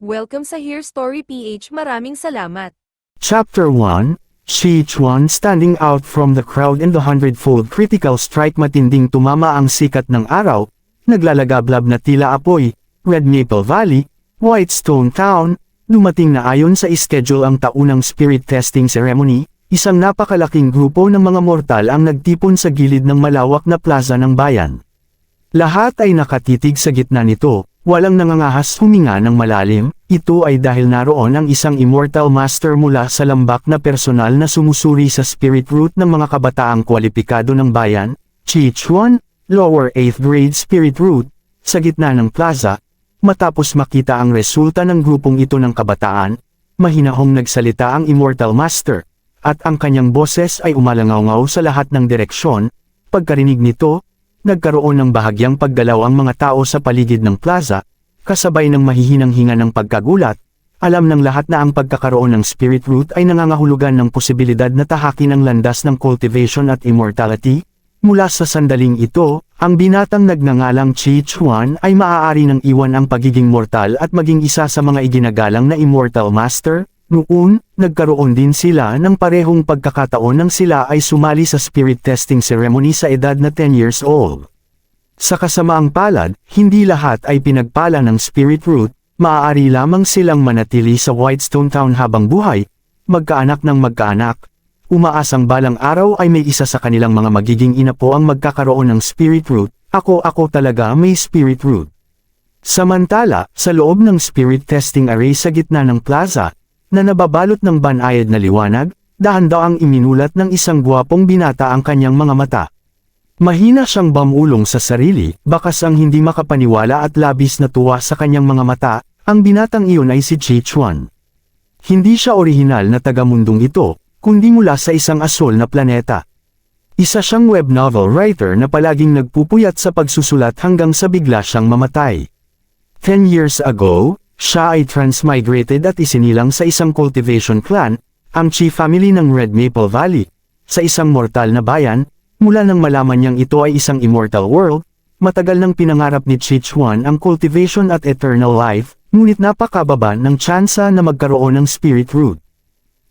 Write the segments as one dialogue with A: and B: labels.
A: Welcome sa Here Story PH. Maraming salamat.
B: Chapter 1, Shi Chuan standing out from the crowd in the hundredfold critical strike. Matinding tumama ang sikat ng araw, naglalagablab na tila apoy, Red Maple Valley, Whitestone Town. Dumating na ayon sa schedule ang taunang spirit testing ceremony, isang napakalaking grupo ng mga mortal ang nagtipon sa gilid ng malawak na plaza ng bayan. Lahat ay nakatitig sa gitna nito, walang nangangahas huminga ng malalim. Ito ay dahil naroon ang isang immortal master mula sa lambak na personal na sumusuri sa spirit root ng mga kabataang kwalipikado ng bayan, Shi Chuan, lower 8th grade spirit root, sa gitna ng plaza. Matapos makita ang resulta ng grupong ito ng kabataan, mahinahong nagsalita ang immortal master, at ang kanyang boses ay umalangaw-ngaw sa lahat ng direksyon. Pagkarinig nito, nagkaroon ng bahagyang paggalaw ang mga tao sa paligid ng plaza, kasabay ng mahihinang hinga ng pagkagulat. Alam ng lahat na ang pagkakaroon ng spirit root ay nangangahulugan ng posibilidad na tahakin ang landas ng cultivation at immortality. Mula sa sandaling ito, ang binatang nagngangalang Shi Chuan ay maaari nang iwan ang pagiging mortal at maging isa sa mga iginagalang na immortal master. Noon, nagkaroon din sila ng parehong pagkakataon nang sila ay sumali sa spirit testing ceremony sa edad na 10 years old. Sa kasamaang palad, hindi lahat ay pinagpala ng spirit root, maaari lamang silang manatili sa Whitestone Town habang buhay, magkaanak ng magkaanak. Umaasang balang araw ay may isa sa kanilang mga magiging inapo ang magkakaroon ng spirit root. Ako talaga may spirit root. Samantala, sa loob ng spirit testing array sa gitna ng plaza, na nababalot ng banayad na liwanag, dahan-daang iminulat ng isang gwapong binata ang kanyang mga mata. Mahina siyang bamulong sa sarili, bakas ang hindi makapaniwala at labis na tuwa sa kanyang mga mata. Ang binatang iyon ay si Shi Chuan. Hindi siya orihinal na taga-mundong ito, kundi mula sa isang asol na planeta. Isa siyang web novel writer na palaging nagpupuyat sa pagsusulat hanggang sa bigla siyang mamatay. 10 years ago, siya ay transmigrated at isinilang sa isang cultivation clan, ang Chi family ng Red Maple Valley, sa isang mortal na bayan. Mula nang malaman niyang ito ay isang immortal world, matagal nang pinangarap ni Shi Chuan ang cultivation at eternal life, ngunit napakababa ng tsansa na magkaroon ng spirit root.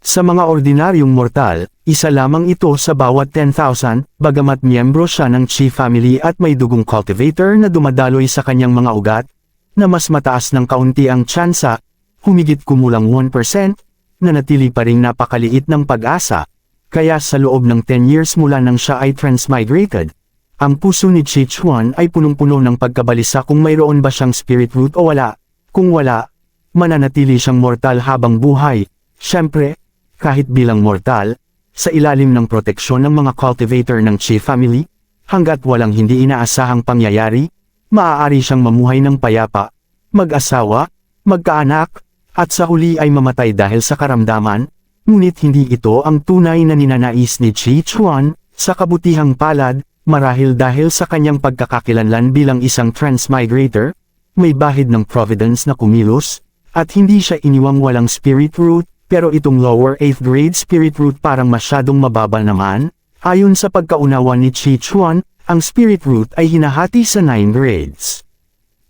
B: Sa mga ordinaryong mortal, isa lamang ito sa bawat 10,000, bagamat miyembro siya ng Chi family at may dugong cultivator na dumadaloy sa kanyang mga ugat, na mas mataas ng kaunti ang tsansa, humigit kumulang 1%, nanatili pa ring napakaliit ng pag-asa. Kaya sa loob ng 10 years mula nang siya ay transmigrated, ang puso ni Shi Chuan ay punong-puno ng pagkabalisa kung mayroon ba siyang spirit root o wala. Kung wala, mananatili siyang mortal habang buhay. Siyempre, kahit bilang mortal, sa ilalim ng proteksyon ng mga cultivator ng Chi family, hanggat walang hindi inaasahang pangyayari, maaari siyang mamuhay ng payapa, mag-asawa, magkaanak, at sa huli ay mamatay dahil sa karamdaman. Ngunit hindi ito ang tunay na ninanais ni Shi Chuan. Sa kabutihang palad, marahil dahil sa kanyang pagkakakilanlan bilang isang transmigrator, may bahid ng providence na kumilos, at hindi siya iniwang walang spirit root. Pero itong lower 8th grade spirit root parang masyadong mababa naman. Ayon sa pagkaunawa ni Shi Chuan, ang spirit root ay hinahati sa 9 grades.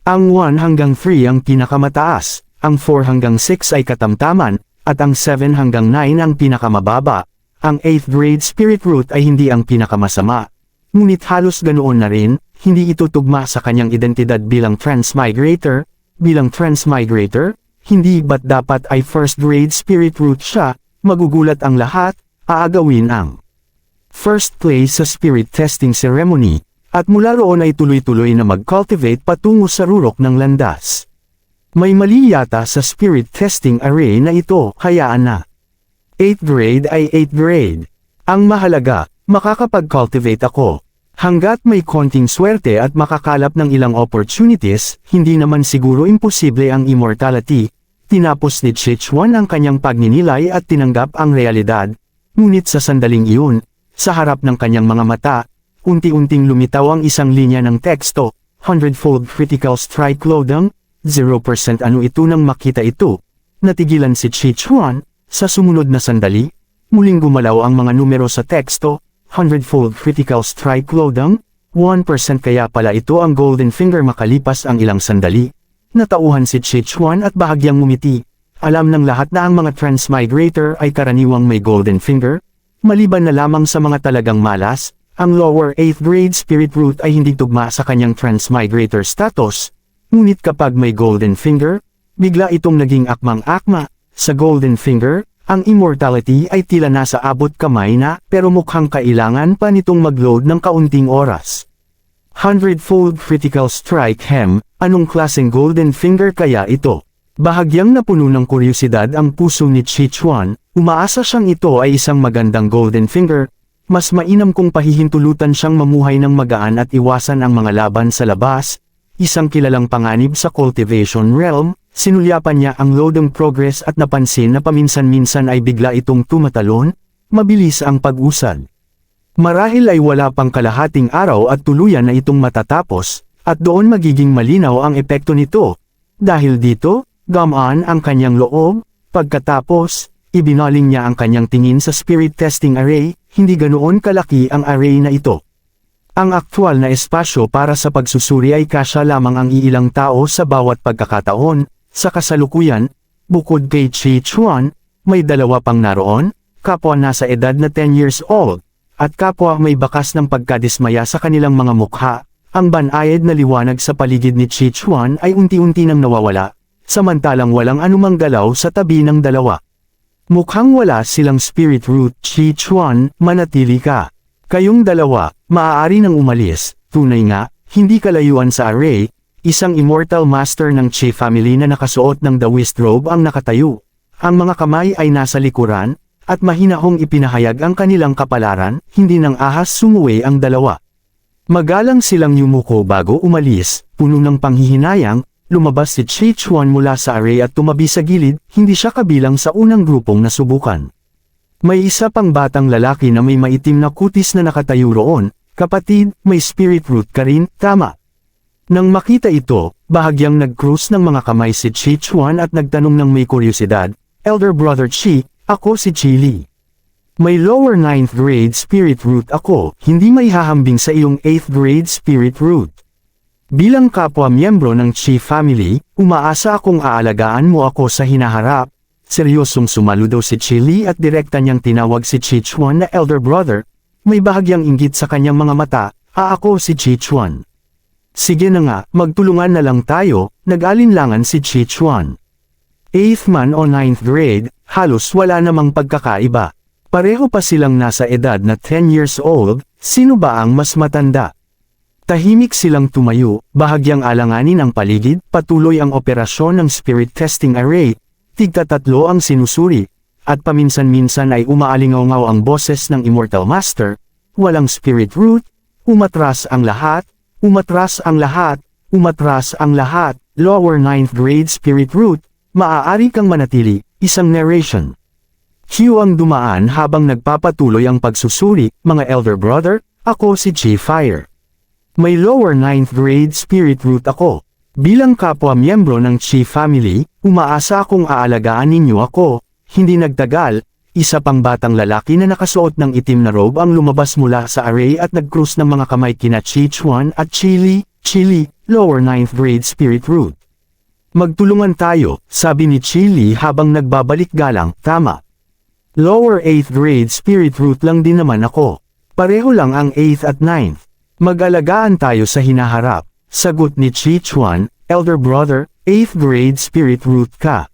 B: Ang 1 hanggang 3 ang pinakamataas, ang 4 hanggang 6 ay katamtaman, at ang 7 hanggang 9 ang pinakamababa. Ang 8th grade spirit root ay hindi ang pinakamasama. Ngunit halos ganoon na rin, hindi ito tugma sa kanyang identidad bilang transmigrator. Bilang transmigrator, hindi ba't dapat ay first grade spirit root siya? Magugulat ang lahat, aagawin ang first place sa spirit testing ceremony, at mula roon ay tuloy-tuloy na mag-cultivate patungo sa rurok ng landas. May mali yata sa spirit testing array na ito, hayaan na. 8th grade ay 8th grade. Ang mahalaga, makakapag-cultivate ako. Hanggat may konting swerte at makakalap ng ilang opportunities, hindi naman siguro imposible ang immortality. Tinapos ni Shi Chuan ang kanyang pagninilay at tinanggap ang realidad. Ngunit sa sandaling iyon, sa harap ng kanyang mga mata, unti-unting lumitaw ang isang linya ng teksto, hundredfold critical strike loading, 0% ano ito nang makita ito. Natigilan si Shi Chuan. Sa sumunod na sandali, muling gumalaw ang mga numero sa teksto, hundredfold critical strike loading, 1% kaya pala ito ang golden finger. Makalipas ang ilang sandali, Natauhan si Chi-Chuan at bahagyang ngumiti. Alam ng lahat na ang mga transmigrator ay karaniwang may golden finger, maliban na lamang sa mga talagang malas, ang lower 8th grade spirit root ay hindi tugma sa kanyang transmigrator status, ngunit kapag may golden finger, bigla itong naging akmang-akma. Sa golden finger, ang immortality ay tila nasa abot kamay na, pero mukhang kailangan pa nitong mag-load ng kaunting oras. 100-fold critical strike hem, anong klaseng golden finger kaya ito? Bahagyang napuno ng kuryosidad ang puso ni Chi-Chuan, umaasa siyang ito ay isang magandang golden finger, mas mainam kung pahihintulutan siyang mamuhay ng magaan at iwasan ang mga laban sa labas. Isang kilalang panganib sa cultivation realm, sinulyapan niya ang loading progress at napansin na paminsan-minsan ay bigla itong tumatalon, mabilis ang pag-usad. Marahil ay wala pang kalahating araw at tuluyan na itong matatapos, at doon magiging malinaw ang epekto nito. Dahil dito, gamaan ang kanyang loob, pagkatapos, ibinaling niya ang kanyang tingin sa spirit testing array, hindi ganoon kalaki ang array na ito. Ang aktwal na espasyo para sa pagsusuri ay kasya lamang ang iilang tao sa bawat pagkakataon. Sa kasalukuyan, bukod kay Chi-Chuan, may dalawa pang naroon, kapwa nasa edad na 10 years old, at kapwa may bakas ng pagkadismaya sa kanilang mga mukha. Ang banayad na liwanag sa paligid ni Chi-Chuan ay unti-unti nang nawawala, samantalang walang anumang galaw sa tabi ng dalawa. Mukhang wala silang spirit root. Chi-Chuan, manatili ka. Kayong dalawa, maaari nang umalis. Tunay nga, hindi kalayuan sa array, isang immortal master ng Chi family na nakasuot ng Taoist robe ang nakatayo. Ang mga kamay ay nasa likuran, at mahinahong ipinahayag ang kanilang kapalaran, hindi nang ahas sumuwi ang dalawa. Magalang silang yumuko bago umalis, puno ng panghihinayang, lumabas si Chi-Chuan mula sa array at tumabi sa gilid, hindi siya kabilang sa unang grupong nasubukan. May isa pang batang lalaki na may maitim na kutis na nakatayo roon. Kapatid, may spirit root ka rin, tama. Nang makita ito, bahagyang nag-cruise ng mga kamay si Chi-Chuan at nagtanong ng may kuryosidad, Elder Brother Chi, ako si Chi Li. May lower 9th grade spirit root ako, hindi may hahambing sa iyong 8th grade spirit root. Bilang kapwa miyembro ng Chi family, umaasa akong aalagaan mo ako sa hinaharap. Seryosong sumaludo si Chi Li at direkta niyang tinawag si Chi-Chuan na Elder Brother. May bahagyang inggit sa kanyang mga mata, ako si Chi-Chuan. Sige na nga, magtulungan na lang tayo, nag-alinlangan si Chi-Chuan. 8th man o 9th grade, halos wala namang pagkakaiba. Pareho pa silang nasa edad na 10 years old, sino ba ang mas matanda? Tahimik silang tumayo, bahagyang alanganin ang paligid, patuloy ang operasyon ng spirit testing array, tigka-tatlo ang sinusuri, at paminsan-minsan ay umaalingaw-ngaw ang boses ng Immortal Master, walang spirit root, umatras ang lahat, umatras ang lahat, umatras ang lahat, lower 9th grade spirit root, maaari kang manatili, isang narration. Cue ang dumaan habang nagpapatuloy ang pagsusuri, mga Elder Brother, ako si Chi Fire. May lower 9th grade spirit root ako. Bilang kapwa miyembro ng Chi family, umaasa akong aalagaan ninyo ako. Hindi nagtagal, isa pang batang lalaki na nakasuot ng itim na robe ang lumabas mula sa array at nag-cruise ng mga kamay kina Chi-Chuan at Chi Li, lower 9th grade spirit root. Magtulungan tayo, sabi ni Chi Li habang nagbabalik galang, tama. Lower 8th grade spirit root lang din naman ako. Pareho lang ang 8th at 9th. Mag-alagaan tayo sa hinaharap, sagot ni Chi-Chuan, Elder Brother, 8th grade spirit root ka.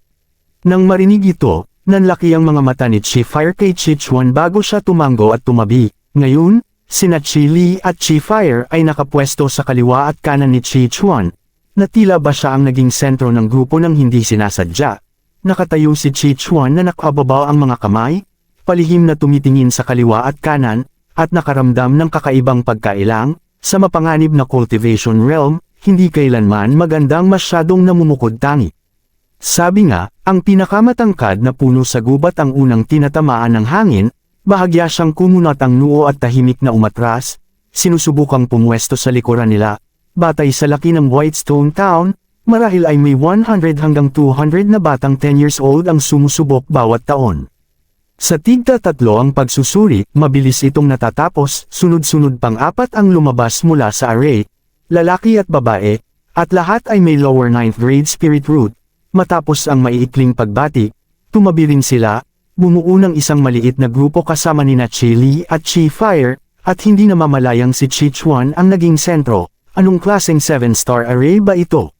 B: Nang marinig ito, nanlaki ang mga mata ni Chi Fire kay Chi-Chuan bago siya tumango at tumabi. Ngayon, sina Chi Li at Chi Fire ay nakapwesto sa kaliwa at kanan ni Chi-Chuan, na tila ba siya ang naging sentro ng grupo nang hindi sinasadya. Nakatayo si Chi-Chuan na nakababaw ang mga kamay, palihim na tumitingin sa kaliwa at kanan, at nakaramdam ng kakaibang pagkailang. Sa mapanganib na cultivation realm, hindi kailanman magandang masyadong namumukod tangi. Sabi nga, ang pinakamatangkad na puno sa gubat ang unang tinatamaan ng hangin, bahagya siyang kumunat ang noo at tahimik na umatras, sinusubukang pumwesto sa likuran nila. Batay sa laki ng Whitestone Town, marahil ay may 100 hanggang 200 na batang 10 years old ang sumusubok bawat taon. Sa tigta-tatlo ang pagsusuri, mabilis itong natatapos, sunod-sunod pang apat ang lumabas mula sa array, lalaki at babae, at lahat ay may lower 9th grade spirit root. Matapos ang maiikling pagbati, tumabi rin sila, bumuo ng isang maliit na grupo kasama nina Chi Li at Chi Fire, at hindi namamalayang si Chi Chuan ang naging sentro. Anong klaseng 7-star array ba ito?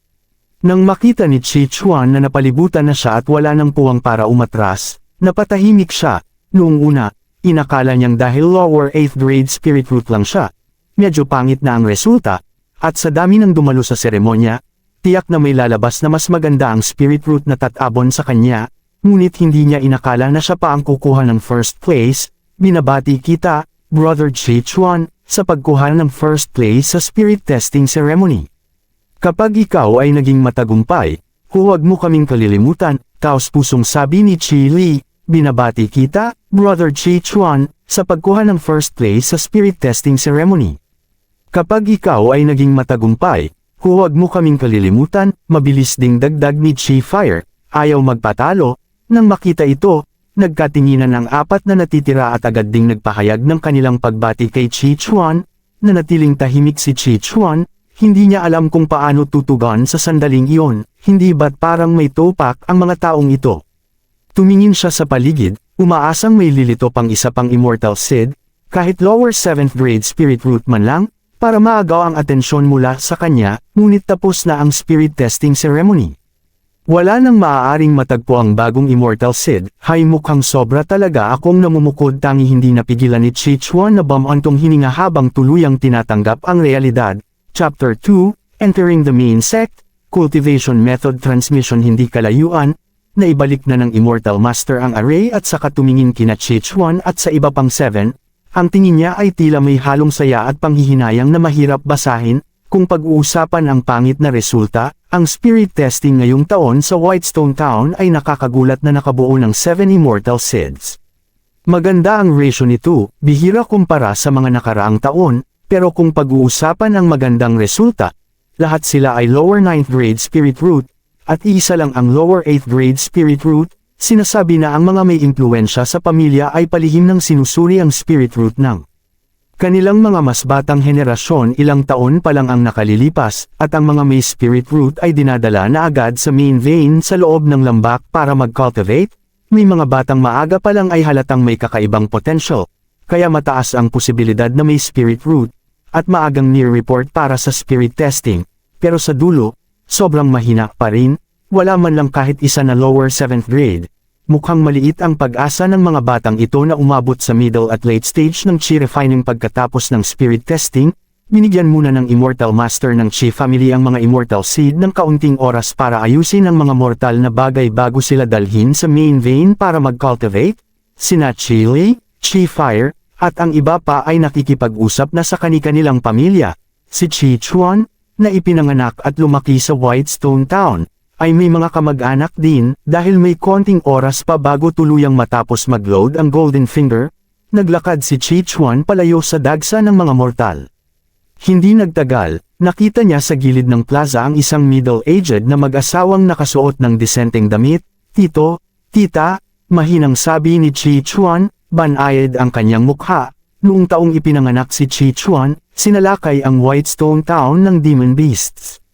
B: Nang makita ni Chi Chuan na napalibutan na siya at wala nang puwang para umatras, napatahimik siya. Noong una, inakala niyang dahil lower 8th grade spirit root lang siya, medyo pangit na ang resulta, at sa dami ng dumalo sa seremonya, tiyak na may lalabas na mas maganda ang spirit root na tatabon sa kanya, ngunit hindi niya inakala na siya pa ang kukuha ng first place. Binabati kita, Brother Chi Chuan, sa pagkuha ng first place sa spirit testing ceremony. Kapag ikaw ay naging matagumpay, huwag mo kaming kalilimutan, taos-pusong sabi ni Chi Li. Binabati kita, Brother Chi Chuan, sa pagkuha ng first place sa spirit testing ceremony. Kapag ikaw ay naging matagumpay, huwag mo kaming kalilimutan, mabilis ding dagdag ni Chi Fire, ayaw magpatalo. Nang makita ito, nagkatinginan ang apat na natitira at agad ding nagpahayag ng kanilang pagbati kay Chi Chuan. Nanatiling tahimik si Chi Chuan, hindi niya alam kung paano tutugan sa sandaling iyon, hindi ba't parang may topak ang mga taong ito. Tumingin siya sa paligid, umaasang may lilito pang isa pang Immortal Seed, kahit lower 7th grade spirit root man lang, para maagaw ang atensyon mula sa kanya, ngunit tapos na ang spirit testing ceremony. Wala nang maaaring matagpo ang bagong Immortal Seed, hay mukhang sobra talaga akong namumukod, tangi hindi napigilan ni Chi Chuan na bumantong hininga habang tuluyang tinatanggap ang realidad. Chapter 2, Entering the Main Sect, Cultivation Method Transmission. Hindi kalayuan, naibalik na ng Immortal Master ang array at saka tumingin kina Chi Chuan at sa iba pang 7, ang tingin niya ay tila may halong saya at panghihinayang na mahirap basahin. Kung pag-uusapan ang pangit na resulta, ang spirit testing ngayong taon sa Whitestone Town ay nakakagulat na nakabuo ng 7 Immortal Seeds. Maganda ang ratio nito, bihira kumpara sa mga nakaraang taon, pero kung pag-uusapan ang magandang resulta, lahat sila ay lower 9th grade spirit root, at isa lang ang lower 8th grade spirit root. Sinasabi na ang mga may impluensya sa pamilya ay palihim ng sinusuri ang spirit root ng kanilang mga mas batang henerasyon. Ilang taon pa lang ang nakalilipas, at ang mga may spirit root ay dinadala na agad sa main vein sa loob ng lambak para mag-cultivate. May mga batang maaga pa lang ay halatang may kakaibang potential, kaya mataas ang posibilidad na may spirit root, at maagang near report para sa spirit testing, pero sa dulo, sobrang mahina pa rin, wala man lang kahit isa na lower 7th grade. Mukhang maliit ang pag-asa ng mga batang ito na umabot sa middle at late stage ng Chi refining. Pagkatapos ng spirit testing, binigyan muna ng Immortal Master ng Chi family ang mga Immortal Seed ng kaunting oras para ayusin ang mga mortal na bagay bago sila dalhin sa main vein para mag-cultivate. Sina Chi Li, Chi Fire, at ang iba pa ay nakikipag-usap na sa kani-kanilang pamilya. Si Chi Chuan, na ipinanganak at lumaki sa Whitestone Town, ay may mga kamag-anak din. Dahil may konting oras pa bago tuluyang matapos mag-load ang Golden Finger, naglakad si Chi Chuan palayo sa dagsa ng mga mortal. Hindi nagtagal, nakita niya sa gilid ng plaza ang isang middle-aged na mag-asawang nakasuot ng disenteng damit. Tito, tita, mahinang sabi ni Chi Chuan, banayad ang kanyang mukha. Noong taong ipinanganak si Chi Chuan, sinalakay ang Whitestone Town ng Demon Beasts.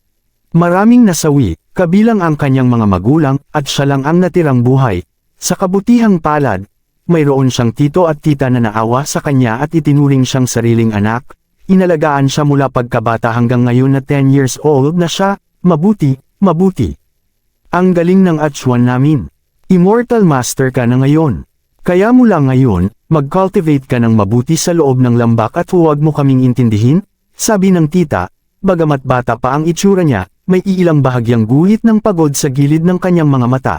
B: Maraming nasawi, kabilang ang kanyang mga magulang, at siya lang ang natirang buhay. Sa kabutihang palad, mayroon siyang tito at tita na naawa sa kanya at itinuring siyang sariling anak. Inalagaan siya mula pagkabata hanggang ngayon na 10 years old na siya. Mabuti, mabuti. Ang galing ng Achuan namin. Immortal Master ka na ngayon. Kaya mula ngayon, mag-cultivate ka ng mabuti sa loob ng lambak at huwag mo kaming intindihin, sabi ng tita. Bagamat bata pa ang itsura niya, may iilang bahagyang guhit ng pagod sa gilid ng kanyang mga mata.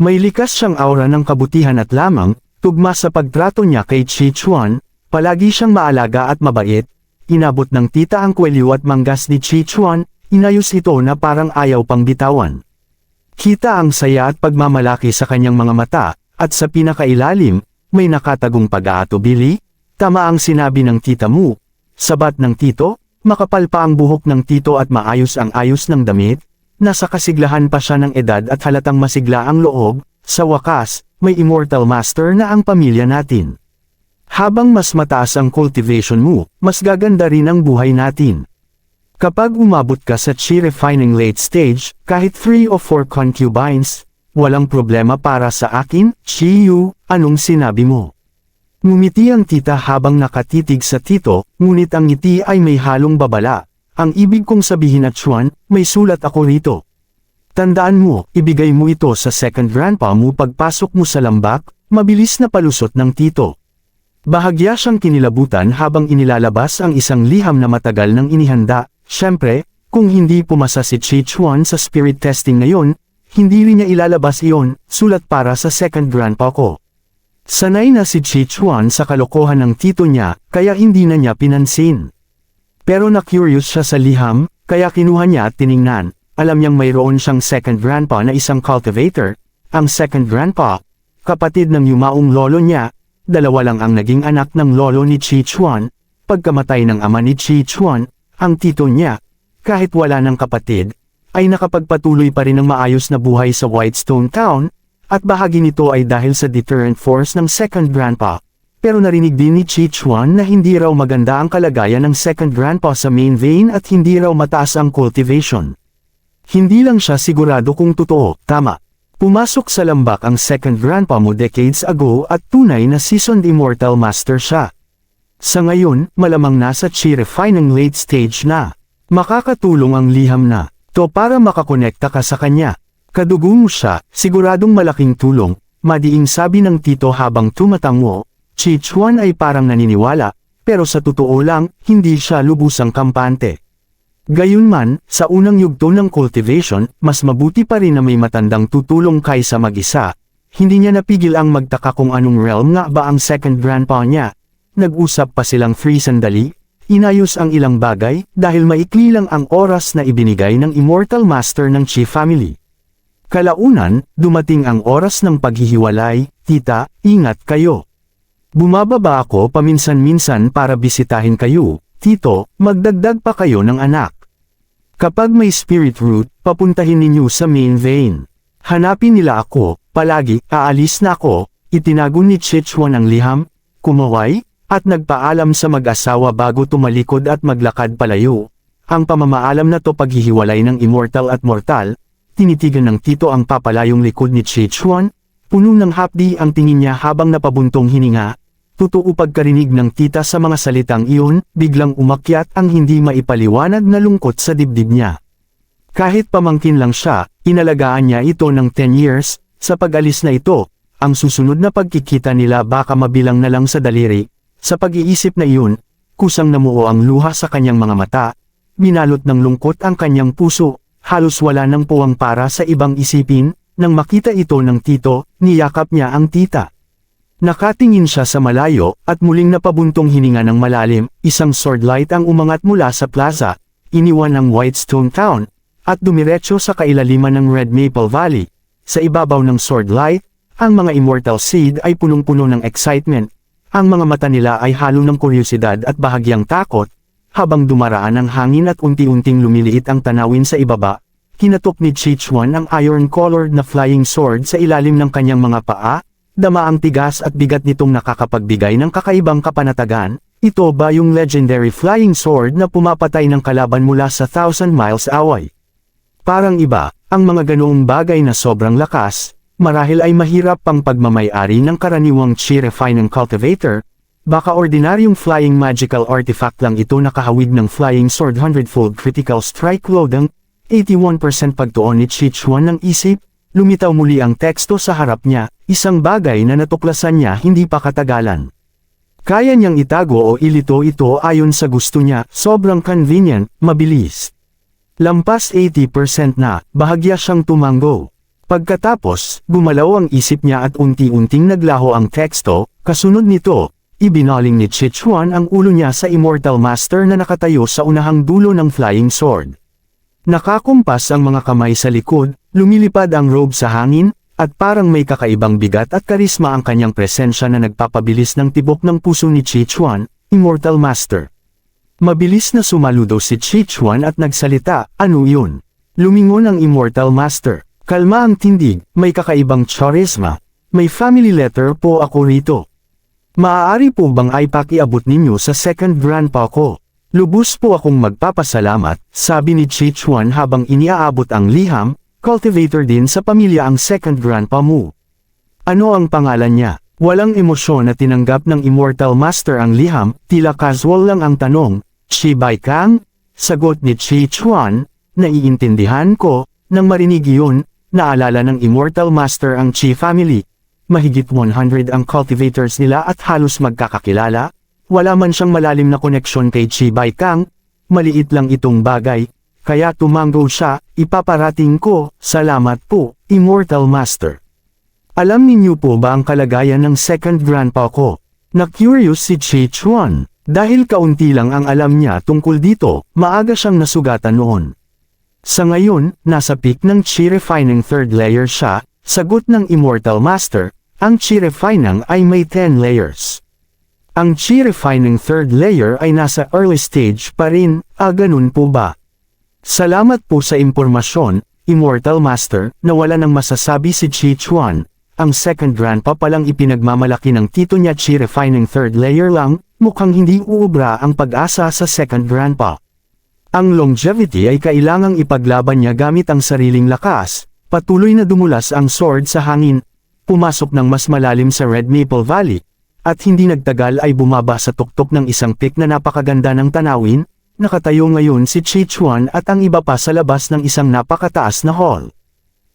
B: May likas siyang aura ng kabutihan at lamang, tugma sa pagtrato niya kay Chi Chuan, palagi siyang maalaga at mabait. Inabot ng tita ang kwelyo at manggas ni Chi Chuan, inayos ito na parang ayaw pang bitawan. Kita ang saya at pagmamalaki sa kanyang mga mata, at sa pinakailalim, may nakatagong pag-aatubili. Tama ang sinabi ng tita mo. Sabat ng tito, makapal pa ang buhok ng tito at maayos ang ayos ng damit. Nasa kasiglahan pa siya ng edad at halatang masigla ang loob. Sa wakas, may Immortal Master na ang pamilya natin. Habang mas mataas ang cultivation mo, mas gaganda rin ang buhay natin. Kapag umabot ka sa chi refining late stage, kahit 3 o 4 concubines, walang problema para sa akin, Chi Yu, anong sinabi mo? Ngumiti ang tita habang nakatitig sa tito, ngunit ang ngiti ay may halong babala. Ang ibig kong sabihin at Chuan, may sulat ako rito. Tandaan mo, ibigay mo ito sa second grandpa mo pagpasok mo sa lambak, mabilis na palusot ng tito. Bahagya siyang kinilabutan habang inilalabas ang isang liham na matagal nang inihanda. Siyempre, kung hindi pumasa si Chi Chuan sa spirit testing ngayon, hindi rin niya ilalabas iyon, sulat para sa second grandpa ko. Sanay na si Chi Chuan sa kalokohan ng tito niya, kaya hindi na niya pinansin. Pero na-curious siya sa liham, kaya kinuha niya at tiningnan. Alam niyang mayroon siyang second grandpa na isang cultivator. Ang second grandpa, kapatid ng yumaong lolo niya, dalawa lang ang naging anak ng lolo ni Chi Chuan. Pagkamatay ng ama ni Chi Chuan, ang tito niya, kahit wala ng kapatid, ay nakapagpatuloy pa rin ng maayos na buhay sa Whitestone Town, at bahagi nito ay dahil sa deterrent force ng second grandpa. Pero narinig din ni Chi Chuan na hindi raw maganda ang kalagayan ng second grandpa sa main vein at hindi raw mataas ang cultivation. Hindi lang siya sigurado kung totoo, tama. Pumasok sa lambak ang second grandpa mo decades ago at tunay na seasoned immortal master siya. Sa ngayon, malamang nasa chi refining late stage na. Makakatulong ang liham na to para makakonekta ka sa kanya. Kadugo mo siya, siguradong malaking tulong, madiing sabi ng tito habang tumatango. Chi Chuan ay parang naniniwala, pero sa totoo lang, hindi siya lubusang kampante. Gayunman, sa unang yugto ng cultivation, mas mabuti pa rin na may matandang tutulong kaysa mag-isa. Hindi niya napigil ang magtaka kung anong realm nga ba ang second grandpa niya. Nag-usap pa silang 3 sandali, inayos ang ilang bagay, dahil maikli lang ang oras na ibinigay ng Immortal Master ng Chi family. Kalaunan, dumating ang oras ng paghihiwalay. Tita, ingat kayo. Bumababa ako paminsan-minsan para bisitahin kayo, tito, magdagdag pa kayo ng anak. Kapag may spirit root, papuntahin ninyo sa main vein. Hanapin nila ako, palagi, aalis na ako, itinago ni Chi Chuan ang liham, kumaway, at nagpaalam sa mag-asawa bago tumalikod at maglakad palayo. Ang pamamaalam na to paghihiwalay ng immortal at mortal, tinitigan ng tito ang papalayong likod ni Chi Chuan, puno ng hapdi ang tingin niya habang napabuntong hininga. Totoo pagkarinig ng tita sa mga salitang iyon, biglang umakyat ang hindi maipaliwanag na lungkot sa dibdib niya. Kahit pamangkin lang siya, inalagaan niya ito ng 10 years, sa pag-alis na ito, ang susunod na pagkikita nila baka mabilang na lang sa daliri. Sa pag-iisip na iyon, kusang namuo ang luha sa kanyang mga mata, binalot ng lungkot ang kanyang puso, halos wala ng puwang para sa ibang isipin. Nang makita ito ng tito, niyakap niya ang tita. Nakatingin siya sa malayo, at muling napabuntong hininga ng malalim, isang sword light ang umangat mula sa plaza, iniwan ang Whitestone Town, at dumiretso sa kailaliman ng Red Maple Valley. Sa ibabaw ng sword light, ang mga Immortal Seed ay punong-puno ng excitement. Ang mga mata nila ay halo ng kuryosidad at bahagyang takot, habang dumaraan ang hangin at unti-unting lumiliit ang tanawin sa ibaba. Kinatok ni Chi Chuan ang iron-colored na flying sword sa ilalim ng kanyang mga paa, dama ang tigas at bigat nitong nakakapagbigay ng kakaibang kapanatagan. Ito ba yung legendary flying sword na pumapatay ng kalaban mula sa 1,000 miles away? Parang iba, ang mga ganoong bagay na sobrang lakas, marahil ay mahirap pang pagmamay-ari ng karaniwang chi refining cultivator. Baka ordinaryong flying magical artifact lang ito nakahawig ng flying sword 100-fold critical strike load. 81% pagtuon ni Chi Chuan ng isip, lumitaw muli ang teksto sa harap niya, isang bagay na natuklasan niya hindi pa katagalan. Kaya niyang itago o ilito ito ayon sa gusto niya, sobrang convenient, mabilis. Lampas 80% na, bahagya siyang tumango. Pagkatapos, gumalaw ang isip niya at unti-unting naglaho ang teksto, kasunod nito, ibinaling ni Chi Chuan ang ulo niya sa Immortal Master na nakatayo sa unahang dulo ng flying sword. Nakakumpas ang mga kamay sa likod, lumilipad ang robe sa hangin, at parang may kakaibang bigat at karisma ang kanyang presensya na nagpapabilis ng tibok ng puso ni Chi Chuan, Immortal Master. Mabilis na sumaludo si Chi Chuan at nagsalita, ano yun? Lumingon ang Immortal Master. Kalma ang tindig, may kakaibang charisma. May family letter po ako rito. Maaari po bang ay pakiabot ninyo sa second grandpa ko? Lubos po akong magpapasalamat, sabi ni Chi Chuan habang iniaabot ang liham, cultivator din sa pamilya ang second grandpa mo. Ano ang pangalan niya? Walang emosyon na tinanggap ng Immortal Master ang liham, tila casual lang ang tanong, Chi Bai Kang? Sagot ni Chi Chuan, naiintindihan ko, nang marinig iyon, naalala ng Immortal Master ang Chi family. Mahigit 100 ang cultivators nila at halos magkakakilala. Wala man siyang malalim na koneksyon kay Chi Bai Kang, maliit lang itong bagay, kaya tumanggo siya, ipaparating ko, salamat po, Immortal Master. Alam ninyo po ba ang kalagayan ng second grandpa ko? Na-curious si Chi Chuan, dahil kaunti lang ang alam niya tungkol dito, maaga siyang nasugatan noon. Sa ngayon, nasa peak ng Chi Refining third layer siya, sagot ng Immortal Master, ang Chi Refining ay may 10 layers. Ang Chi Refining third layer ay nasa early stage pa rin, ganun po ba? Salamat po sa impormasyon, Immortal Master, na wala nang masasabi si Chi Chuan. Ang second grandpa palang ipinagmamalaki ng tito niya Chi Refining third layer lang, mukhang hindi uubra ang pag-asa sa second grandpa. Ang longevity ay kailangang ipaglaban niya gamit ang sariling lakas, patuloy na dumulas ang sword sa hangin, pumasok ng mas malalim sa Red Maple Valley, at hindi nagtagal ay bumaba sa tuktok ng isang peak na napakaganda ng tanawin, nakatayo ngayon si Chi Chuan at ang iba pa sa labas ng isang napakataas na hall.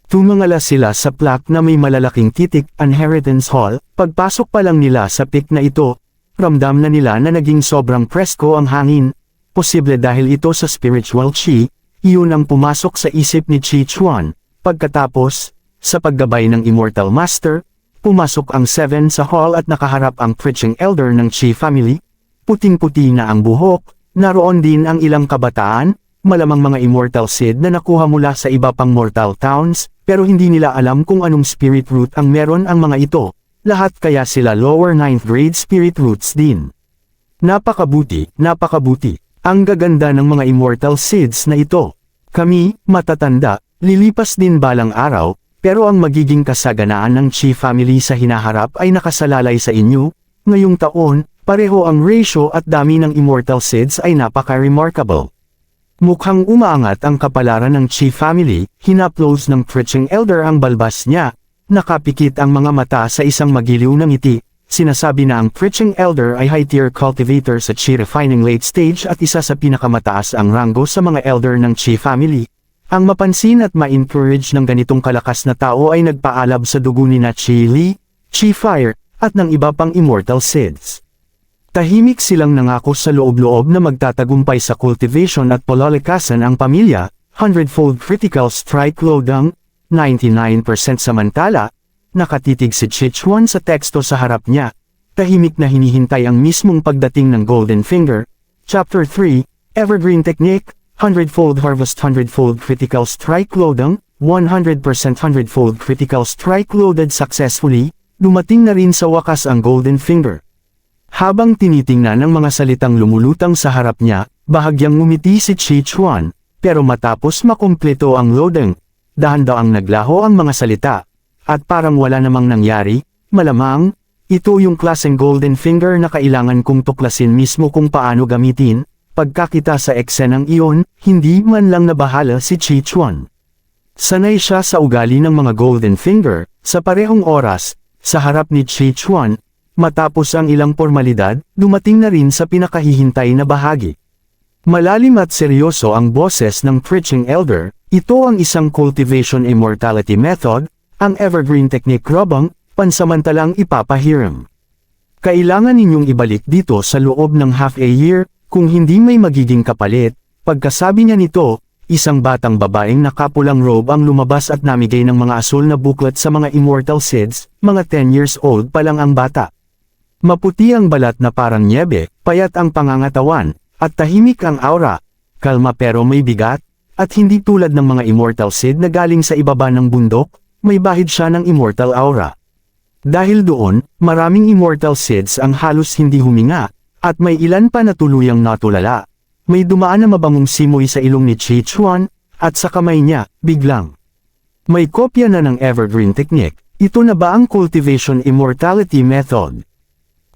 B: Tumangala sila sa plaque na may malalaking titik, Inheritance Hall, pagpasok pa lang nila sa peak na ito, ramdam na nila na naging sobrang presko ang hangin, posible dahil ito sa spiritual chi, iyon ang pumasok sa isip ni Chi Chuan, pagkatapos, sa paggabay ng Immortal Master, pumasok ang 7 sa hall at nakaharap ang preaching elder ng Chi family, puting-puti na ang buhok, naroon din ang ilang kabataan, malamang mga immortal seed na nakuha mula sa iba pang mortal towns, pero hindi nila alam kung anong spirit root ang meron ang mga ito, lahat kaya sila lower 9th grade spirit roots din. Napakabuti, napakabuti, ang gaganda ng mga immortal seeds na ito. Kami, matatanda, lilipas din balang araw, pero ang magiging kasaganaan ng Chi family sa hinaharap ay nakasalalay sa inyo. Ngayong taon, pareho ang ratio at dami ng immortal seeds ay napaka-remarkable. Mukhang umaangat ang kapalaran ng Chi family, hinaplos ng preaching elder ang balbas niya, nakapikit ang mga mata sa isang magiliw na ngiti, sinasabi na ang preaching elder ay high-tier cultivator sa Chi Refining late stage at isa sa pinakamataas ang ranggo sa mga elder ng Chi family. Ang mapansin at ma-encourage ng ganitong kalakas na tao ay nagpaalab sa dugo ni na Chi Li, Chi Fire, at ng iba pang immortal seeds. Tahimik silang nangako sa loob-loob na magtatagumpay sa cultivation at palalakasan ang pamilya, 100-fold critical strike loadang, 99% samantala, nakatitig si Chi Chuan sa teksto sa harap niya, tahimik na hinihintay ang mismong pagdating ng Golden Finger, Chapter 3, Evergreen Technique, 100-fold harvest 100-fold critical strike loadang, 100% 100-fold critical strike loaded successfully, dumating na rin sa wakas ang Golden Finger. Habang tinitingnan ng mga salitang lumulutang sa harap niya, bahagyang ngumiti si Chi Chuan, pero matapos makumpleto ang loading, dahan-daang naglaho ang mga salita, at parang wala namang nangyari, malamang, ito yung klaseng Golden Finger na kailangan kong tuklasin mismo kung paano gamitin. Pagkakita sa eksenang iyon, hindi man lang nabahala si Chi Chuan. Sanay siya sa ugali ng mga Golden Finger, sa parehong oras, sa harap ni Chi Chuan, matapos ang ilang formalidad, dumating na rin sa pinakahihintay na bahagi. Malalim at seryoso ang boses ng preaching elder, ito ang isang cultivation immortality method, ang evergreen technique robang, pansamantalang ipapahiram. Kailangan ninyong ibalik dito sa loob ng half a year, kung hindi may magiging kapalit. Pagkasabi niya nito, isang batang babaeng nakapulang robe ang lumabas at namigay ng mga asul na booklet sa mga immortal seeds, mga 10 years old pa lang ang bata. Maputi ang balat na parang nyebe, payat ang pangangatawan, at tahimik ang aura, kalma pero may bigat, at hindi tulad ng mga immortal seed na galing sa ibaba ng bundok, may bahid siya ng immortal aura. Dahil doon, maraming immortal seeds ang halos hindi huminga, at may ilan pa na tuluyang natulala. May dumaan na mabangong simoy sa ilong ni Chi Chuan, at sa kamay niya, biglang. May kopya na ng Evergreen Technique, ito na ba ang Cultivation Immortality Method?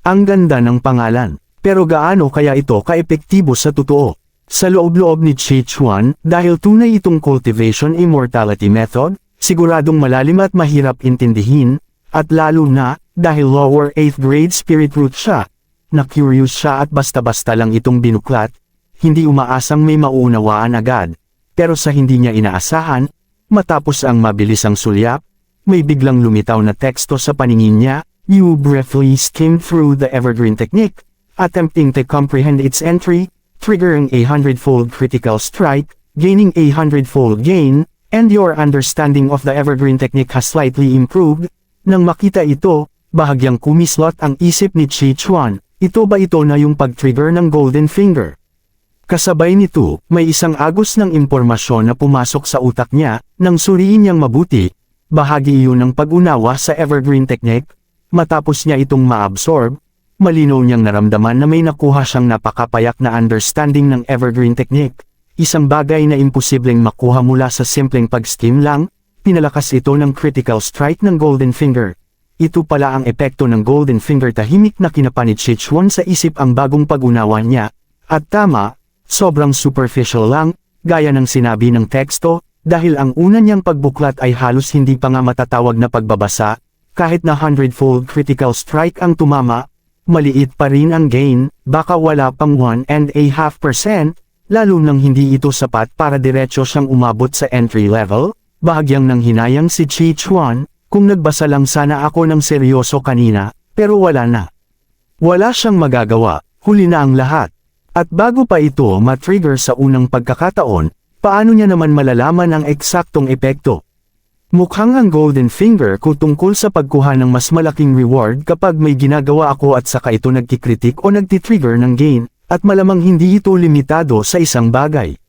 B: Ang ganda ng pangalan, Pero gaano kaya ito kaepektibo sa totoo? Sa loob-loob ni Chi Chuan, dahil tunay itong cultivation immortality method, siguradong malalim at mahirap intindihin, at lalo na, dahil lower 8th grade spirit root siya, na curious siya at basta-basta lang itong binuklat, hindi umaasang may mauunawaan agad. Pero sa hindi niya inaasahan, matapos ang mabilisang sulyap, may biglang lumitaw na teksto sa paningin niya. You briefly skimmed through the evergreen technique, attempting to comprehend its entry, triggering a 100-fold critical strike, gaining a 100-fold gain, and your understanding of the evergreen technique has slightly improved. Nang makita ito, bahagyang kumislot ang isip ni Chi Chuan. Ito ba ito na yung pag-trigger ng Golden Finger? Kasabay nito, may isang agos ng impormasyon na pumasok sa utak niya. Nang suriin niyang mabuti, bahagi iyon ng pag-unawa sa evergreen technique. Matapos niya itong ma-absorb, malinaw niyang naramdaman na may nakuha siyang napakapayak na understanding ng evergreen technique. Isang bagay na imposibleng makuha mula sa simpleng pag-skim lang, pinalakas ito ng critical strike ng Golden Finger. Ito pala ang epekto ng Golden Finger. Tahimik na kinapa ni Chi Chuan sa isip ang bagong pag-unawa niya. At tama, sobrang superficial lang, gaya ng sinabi ng teksto, dahil ang una niyang pagbuklat ay halos hindi pa nga matatawag na pagbabasa. Kahit na 100-fold critical strike ang tumama, maliit pa rin ang gain, baka wala pang 1.5%, lalo nang hindi ito sapat para diretso siyang umabot sa entry level. Bahagyang nang hinayang si Chi Chuan, kung nagbasa lang sana ako ng seryoso kanina, pero wala na. Wala siyang magagawa, huli na ang lahat. At bago pa ito ma-trigger sa unang pagkakataon, paano niya naman malalaman ang eksaktong epekto? Mukhang ang Golden Finger ko tungkol sa pagkuha ng mas malaking reward kapag may ginagawa ako at saka ito nagkikritik o nagtitrigger ng gain, at malamang hindi ito limitado sa isang bagay.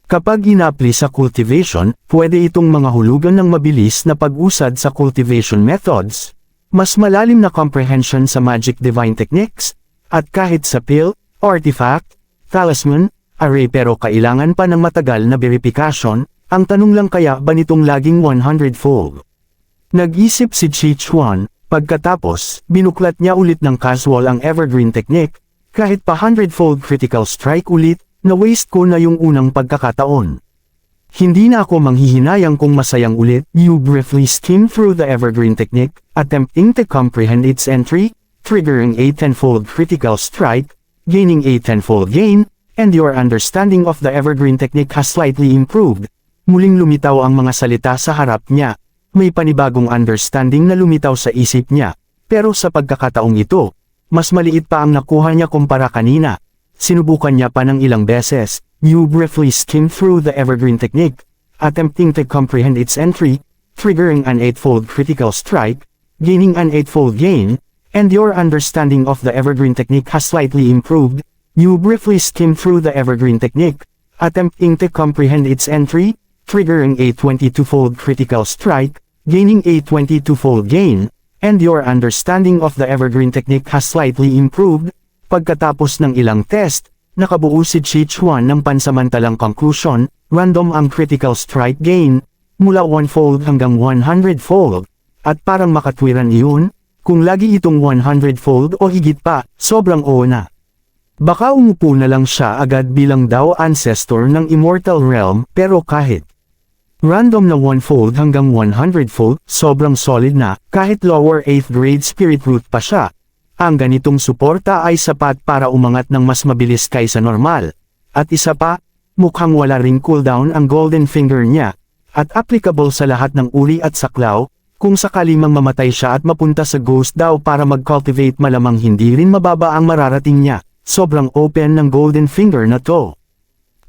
B: Kapag inapli sa cultivation, pwede itong mga hulugan ng mabilis na pag-usad sa cultivation methods, mas malalim na comprehension sa magic divine techniques, at kahit sa pill, artifact, talisman, array pero kailangan pa ng matagal na verification. Ang tanong lang kaya ba nitong laging 100-fold? Nag-isip si Chi Chuan, pagkatapos, binuklat niya ulit ng casual ang evergreen technique, kahit pa 100-fold critical strike ulit, na-waste ko na yung unang pagkakataon. Hindi na ako manghihinayang kung masayang ulit. You briefly skim through the evergreen technique, attempting to comprehend its entry, triggering a 10-fold critical strike, gaining a 10-fold gain, and your understanding of the evergreen technique has slightly improved. Muling lumitaw ang mga salita sa harap niya. May panibagong understanding na lumitaw sa isip niya. Pero sa pagkakataong ito, mas maliit pa ang nakuha niya kumpara kanina. Sinubukan niya pa ng ilang beses. You briefly skim through the evergreen technique, attempting to comprehend its entry, triggering an 8-fold critical strike, gaining an 8-fold gain, and your understanding of the evergreen technique has slightly improved. You briefly skim through the evergreen technique, attempting to comprehend its entry, triggering a 22-fold critical strike, gaining a 22-fold gain, and your understanding of the evergreen technique has slightly improved. Pagkatapos ng ilang test, nakabuo si Chi Chuan ng pansamantalang conclusion. Random ang critical strike gain, mula 1-fold hanggang 100-fold, at parang makatwiran iyon, kung lagi itong 100-fold o higit pa, sobrang oo na. Baka umupo na lang siya agad bilang daw ancestor ng immortal realm, pero kahit random na 1-fold hanggang 100-fold, sobrang solid na, kahit lower 8th grade spirit root pa siya. Ang ganitong suporta ay sapat para umangat ng mas mabilis kaysa normal. At isa pa, mukhang wala ring cooldown ang Golden Finger niya, at applicable sa lahat ng uri at saklaw. Kung sakali mang mamatay siya at mapunta sa ghost daw para mag-cultivate, malamang hindi rin mababa ang mararating niya. Sobrang open ng Golden Finger na to.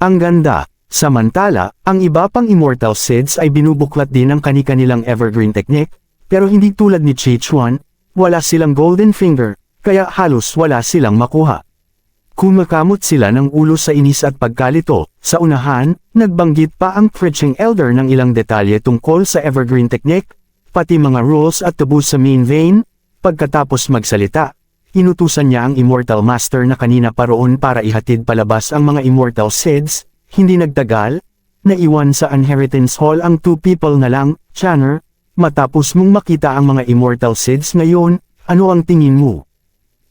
B: Ang ganda. Samantala, ang iba pang immortal seeds ay binubuklat din ang kani-kanilang evergreen technique, pero hindi tulad ni Chi Chuan, wala silang Golden Finger, kaya halos wala silang makuha. Kumakamot sila ng ulo sa inis at pagkalito. Sa unahan, nagbanggit pa ang Preaching Elder ng ilang detalye tungkol sa evergreen technique, pati mga rules at taboos sa main vein. Pagkatapos magsalita, inutusan niya ang Immortal Master na kanina pa roon para ihatid palabas ang mga immortal seeds. Hindi nagtagal, naiwan sa Inheritance Hall ang 2 people na lang. Channer, matapos mong makita ang mga immortal seeds ngayon, ano ang tingin mo?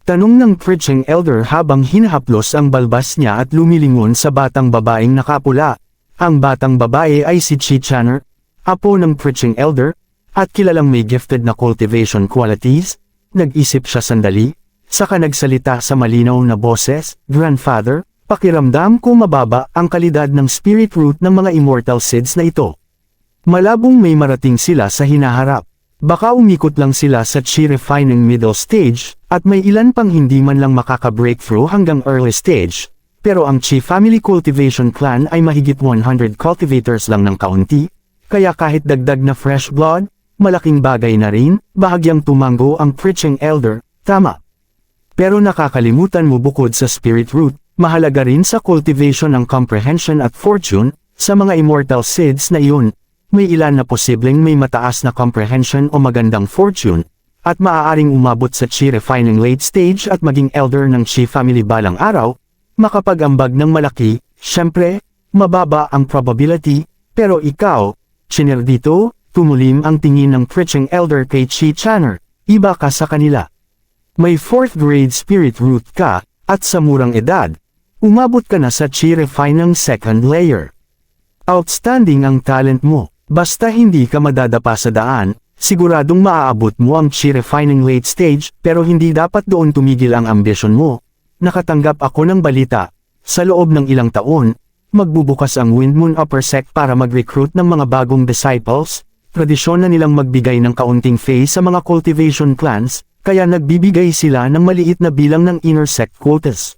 B: Tanong ng preaching elder habang hinahaplos ang balbas niya at lumilingon sa batang babaeng nakapula. Ang batang babae ay si Chi Channer, apo ng preaching elder, at kilalang may gifted na cultivation qualities. Nag-isip siya sandali, saka nagsalita sa malinaw na boses, "Grandfather, pakiramdam ko mababa ang kalidad ng spirit root ng mga immortal seeds na ito. Malabong may marating sila sa hinaharap. Baka umikot lang sila sa chi refining middle stage, at may ilan pang hindi man lang makaka-breakthrough hanggang early stage, pero ang Chi Family Cultivation Clan ay mahigit 100 cultivators lang ng kaunti, kaya kahit dagdag na fresh blood, malaking bagay na rin, bahagyang tumango ang preaching elder, tama. Pero nakakalimutan mo bukod sa spirit root, mahalaga rin sa cultivation ng comprehension at fortune, sa mga immortal seeds na iyon. May ilan na posibleng may mataas na comprehension o magandang fortune, at maaaring umabot sa Chi refining late stage at maging elder ng Chi family balang araw, makapag-ambag ng malaki, syempre, mababa ang probability, pero ikaw, Chinner dito, tumulim ang tingin ng preaching elder kay Chi Channer, iba ka sa kanila. May 4th grade spirit root ka, at sa murang edad, umabot ka na sa Chi refining second layer. Outstanding ang talent mo. Basta hindi ka madadapa sa daan, siguradong maaabot mo ang Chi refining late stage, pero hindi dapat doon tumigil ang ambisyon mo. Nakatanggap ako ng balita, sa loob ng ilang taon, magbubukas ang Wind Moon Upper Sect para mag-recruit ng mga bagong disciples. Tradisyon na nilang magbigay ng kaunting phase sa mga cultivation clans, kaya nagbibigay sila ng maliit na bilang ng inner sect quotas.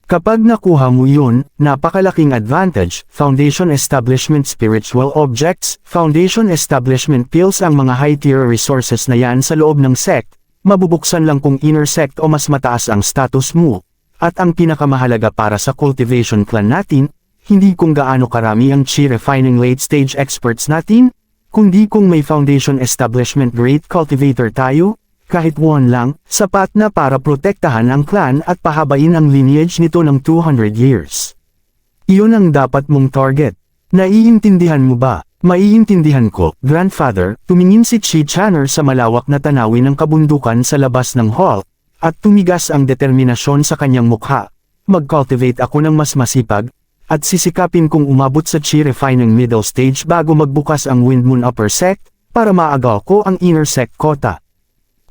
B: Kapag nakuha mo yun, napakalaking advantage. Foundation Establishment Spiritual Objects, Foundation Establishment Pills, ang mga high-tier resources na yan sa loob ng sect, mabubuksan lang kung inner sect o mas mataas ang status mo. At ang pinakamahalaga para sa cultivation clan natin, hindi kung gaano karami ang Chi refining late stage experts natin, kundi kung may Foundation Establishment great cultivator tayo, kahit one lang, sapat na para protektahan ang clan at pahabain ang lineage nito ng 200 years. Iyon ang dapat mong target. Naiintindihan mo ba? Maiintindihan ko, Grandfather. Tumingin si Chi Channer sa malawak na tanawin ng kabundukan sa labas ng hall, at tumigas ang determinasyon sa kanyang mukha. Mag-cultivate ako ng mas masipag, at sisikapin kong umabot sa Chi refining middle stage bago magbukas ang Wind Moon Upper Sect, para maagal ko ang inner sect quota.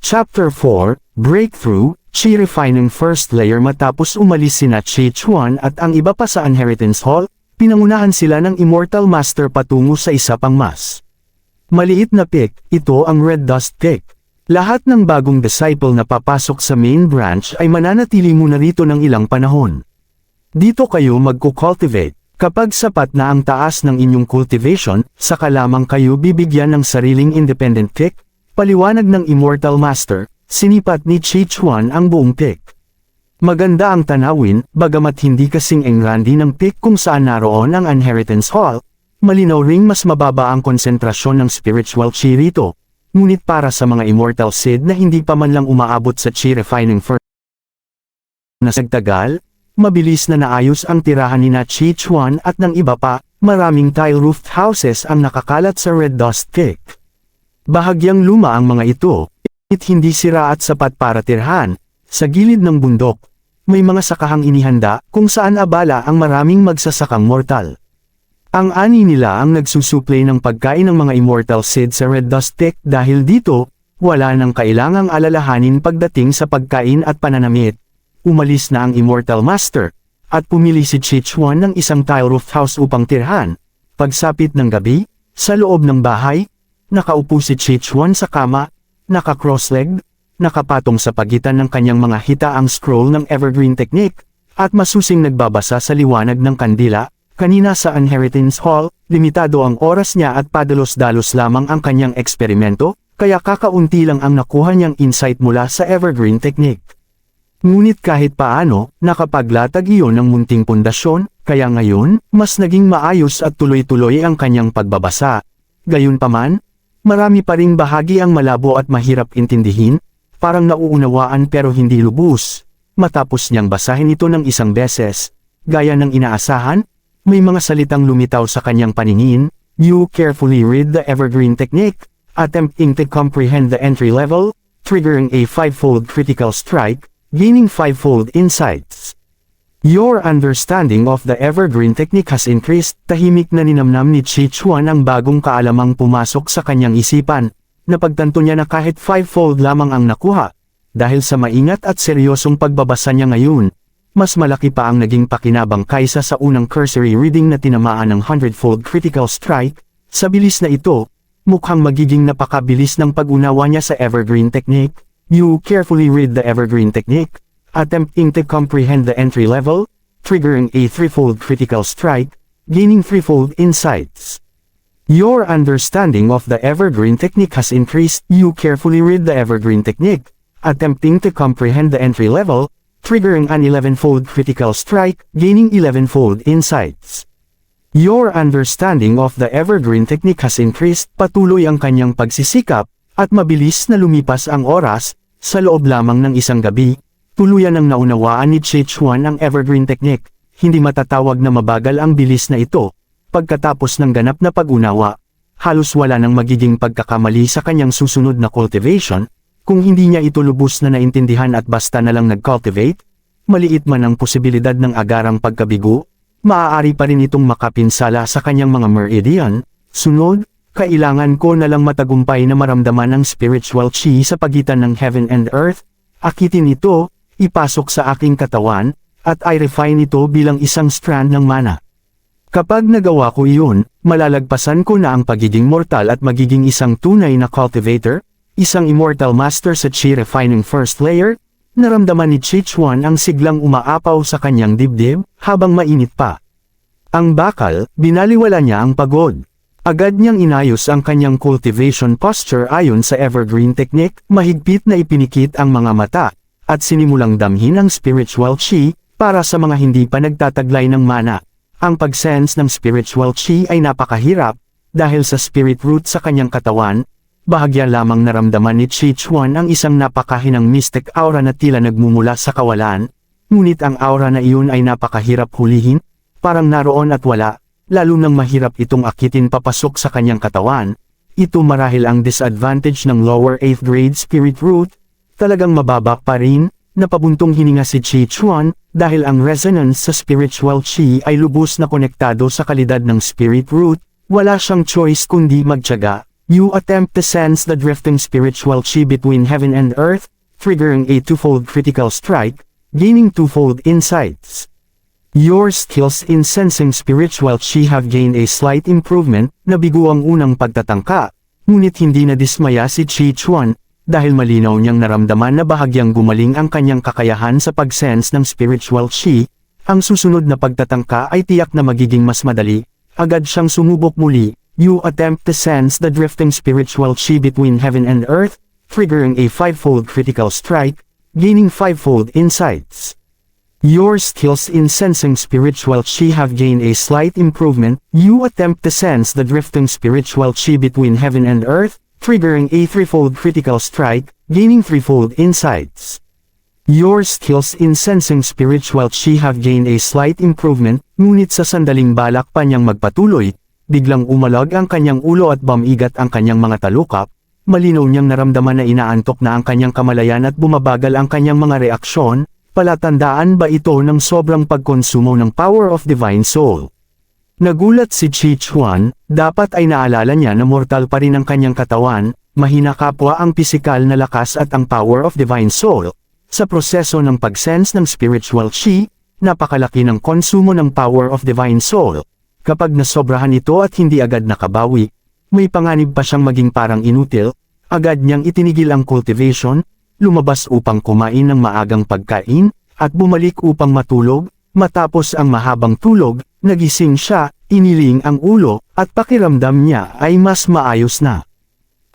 B: Chapter 4, Breakthrough, Chi refining first layer. Matapos umalis sina Chi Chuan at ang iba pa sa Inheritance Hall, pinangunahan sila ng Immortal Master patungo sa isa pang mas maliit na peak. Ito ang Red Dust Peak. Lahat ng bagong disciple na papasok sa main branch ay mananatili muna rito ng ilang panahon. Dito kayo magko-cultivate. Kapag sapat na ang taas ng inyong cultivation, saka lamang kayo bibigyan ng sariling independent peak. Paliwanag ng Immortal Master, sinipat ni Chi Chuan ang buong peak. Maganda ang tanawin, bagamat hindi kasing engrandi ng peak kung saan naroon ang Inheritance Hall, malinaw ring mas mababa ang konsentrasyon ng spiritual chi rito. Ngunit para sa mga immortal seed na hindi pa man lang umaabot sa Chi refining first na sagtagal, mabilis na naayos ang tirahan ni na Chi Chuan at ng iba pa. Maraming tile-roofed houses ang nakakalat sa Red Dust Peak. Bahagyang luma ang mga ito, hindi sira at sapat para tirhan. Sa gilid ng bundok, may mga sakahang inihanda kung saan abala ang maraming magsasakang mortal. Ang ani nila ang nagsusuplay ng pagkain ng mga immortal seed sa Red Dust Peak dahil dito, wala nang kailangang alalahanin pagdating sa pagkain at pananamit. Umalis na ang Immortal Master, at pumili si Chi Chuan ng isang tile-roof house upang tirhan. Pagsapit ng gabi, sa loob ng bahay, nakaupo si Chi Chuan sa kama, naka-cross-legged, nakapatong sa pagitan ng kanyang mga hitaang scroll ng Evergreen Technique, at masusing nagbabasa sa liwanag ng kandila. Kanina sa Inheritance Hall, limitado ang oras niya at padalos-dalos lamang ang kanyang eksperimento, kaya kakaunti lang ang nakuha niyang insight mula sa Evergreen Technique. Ngunit kahit paano, nakapaglatag iyon ng munting pundasyon, kaya ngayon, mas naging maayos at tuloy-tuloy ang kanyang pagbabasa. Gayunpaman, marami pa ring bahagi ang malabo at mahirap intindihin, parang nauunawaan pero hindi lubos. Matapos niyang basahin ito ng isang beses, gaya ng inaasahan, may mga salitang lumitaw sa kanyang paningin. You carefully read the Evergreen Technique, attempting to comprehend the entry level, triggering a 5-fold critical strike. gaining 5-fold insights. Your understanding of the evergreen technique has increased. Tahimik na ninamnam ni Chi Chuan ang bagong kaalamang pumasok sa kanyang isipan. Napagtanto niya na kahit 5-fold lamang ang nakuha, dahil sa maingat at seryosong pagbabasa niya ngayon, mas malaki pa ang naging pakinabang kaysa sa unang cursory reading na tinamaan ng 100-fold critical strike. Sa bilis na ito, mukhang magiging napakabilis ng pag-unawa niya sa evergreen technique. You carefully read the evergreen technique, attempting to comprehend the entry level, triggering a 3-fold critical strike, gaining 3-fold insights. Your understanding of the evergreen technique has increased. You carefully read the evergreen technique, attempting to comprehend the entry level, triggering an 11-fold critical strike, gaining 11-fold insights. Your understanding of the evergreen technique has increased. Patuloy ang kanyang pagsisikap, at mabilis na lumipas ang oras, sa loob lamang ng isang gabi. Tuluyan ang naunawaan ni Chi Chuan ang evergreen technique. Hindi matatawag na mabagal ang bilis na ito. Pagkatapos ng ganap na pag-unawa, halos wala nang magiging pagkakamali sa kanyang susunod na cultivation. Kung hindi niya ito lubos na naintindihan at basta na lang nag-cultivate, maliit man ang posibilidad ng agarang pagkabigo, maaari pa rin itong makapinsala sa kanyang mga meridian. Sunod, kailangan ko na lang matagumpay na maramdaman ang spiritual chi sa pagitan ng heaven and earth. Akitin ito, ipasok sa aking katawan, at i-refine ito bilang isang strand ng mana. Kapag nagawa ko iyon, malalagpasan ko na ang pagiging mortal at magiging isang tunay na cultivator, isang immortal master sa chi refining first layer. Naramdaman ni Chi Chuan ang siglang umaapaw sa kanyang dibdib, habang mainit pa. Ang bakal, binaliwala niya ang pagod. Agad niyang inayos ang kanyang cultivation posture ayon sa evergreen technique, mahigpit na ipinikit ang mga mata, at sinimulang damhin ang spiritual chi, para sa mga hindi pa nagtataglay ng mana. Ang pag-sense ng spiritual chi ay napakahirap, dahil sa spirit root sa kanyang katawan, bahagya lamang naramdaman ni Chi Chuan ang isang napakahinang mystic aura na tila nagmumula sa kawalan, ngunit ang aura na iyon ay napakahirap hulihin, parang naroon at wala, lalo nang mahirap itong akitin papasok sa kanyang katawan. Ito marahil ang disadvantage ng lower 8th grade spirit root. Talagang mababa pa rin, napabuntong hininga si Chi Chuan, dahil ang resonance sa spiritual chi ay lubos na konektado sa kalidad ng spirit root. Wala siyang choice kundi magtiyaga. You attempt to sense the drifting spiritual chi between heaven and earth, triggering a 2-fold critical strike, gaining 2-fold insights. Your skills in sensing spiritual chi have gained a slight improvement. Nabigo ang unang pagtatangka, ngunit hindi na dismaya si Chi Chuan, dahil malinaw niyang naramdaman na bahagyang gumaling ang kanyang kakayahan sa pag-sense ng spiritual chi. Ang susunod na pagtatangka ay tiyak na magiging mas madali. Agad siyang sumubok muli. You attempt to sense the drifting spiritual chi between heaven and earth, triggering a 5-fold critical strike, gaining 5-fold insights. Your skills in sensing spiritual chi have gained a slight improvement. You attempt to sense the drifting spiritual chi between heaven and earth, triggering a 3-fold critical strike, gaining 3-fold insights. Your skills in sensing spiritual chi have gained a slight improvement, ngunit sa sandaling balak pa niyang magpatuloy, biglang umalag ang kanyang ulo at bumigat ang kanyang mga talukap. Malinaw niyang naramdaman na inaantok na ang kanyang kamalayan at bumabagal ang kanyang mga reaksyon. Palatandaan ba ito ng sobrang pagkonsumo ng power of divine soul? Nagulat si Chi Chuan, dapat ay naalala niya na mortal pa rin ang kanyang katawan, mahina kapwa ang pisikal na lakas at ang power of divine soul. Sa proseso ng pag-sense ng spiritual chi, napakalaki ng konsumo ng power of divine soul. Kapag nasobrahan ito at hindi agad nakabawi, may panganib pa siyang maging parang inutil. Agad niyang itinigil ang cultivation, lumabas upang kumain ng maagang pagkain, at bumalik upang matulog. Matapos ang mahabang tulog, nagising siya, iniling ang ulo, at pakiramdam niya ay mas maayos na.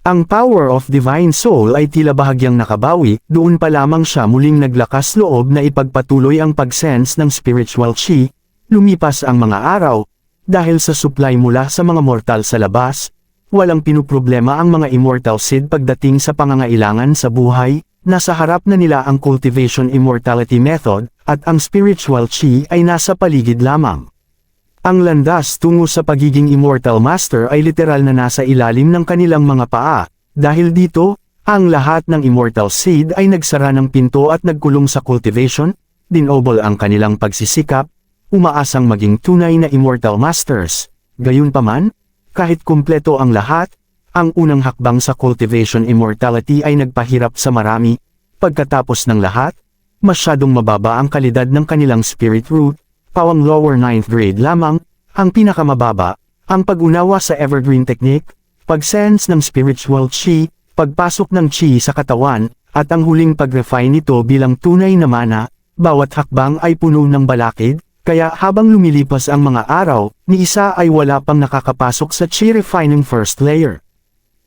B: Ang power of divine soul ay tila bahagyang nakabawi. Doon pa lamang siya muling naglakas loob na ipagpatuloy ang pag-sense ng spiritual chi. Lumipas ang mga araw, dahil sa supply mula sa mga mortal sa labas, walang pinuproblema ang mga immortal seed pagdating sa pangangailangan sa buhay. Nasa harap na nila ang cultivation immortality method, at ang spiritual chi ay nasa paligid lamang. Ang landas tungo sa pagiging immortal master ay literal na nasa ilalim ng kanilang mga paa. Dahil dito, Ang lahat ng Immortal Seed ay nagsara ng pinto at nagkulong sa cultivation, dinobol ang kanilang pagsisikap, umaasang maging tunay na Immortal Masters. Gayunpaman, kahit kumpleto ang lahat, ang unang hakbang sa cultivation immortality ay nagpahirap sa marami. Pagkatapos ng lahat, masyadong mababa ang kalidad ng kanilang spirit root, pawang lower 9th grade lamang, ang pinakamababa, ang pag-unawa sa evergreen technique, pag-sense ng spiritual chi, pagpasok ng chi sa katawan, at ang huling pag-refine nito bilang tunay na mana. Bawat hakbang ay puno ng balakid, kaya habang lumilipas ang mga araw, ni isa ay wala pang nakakapasok sa chi refining first layer.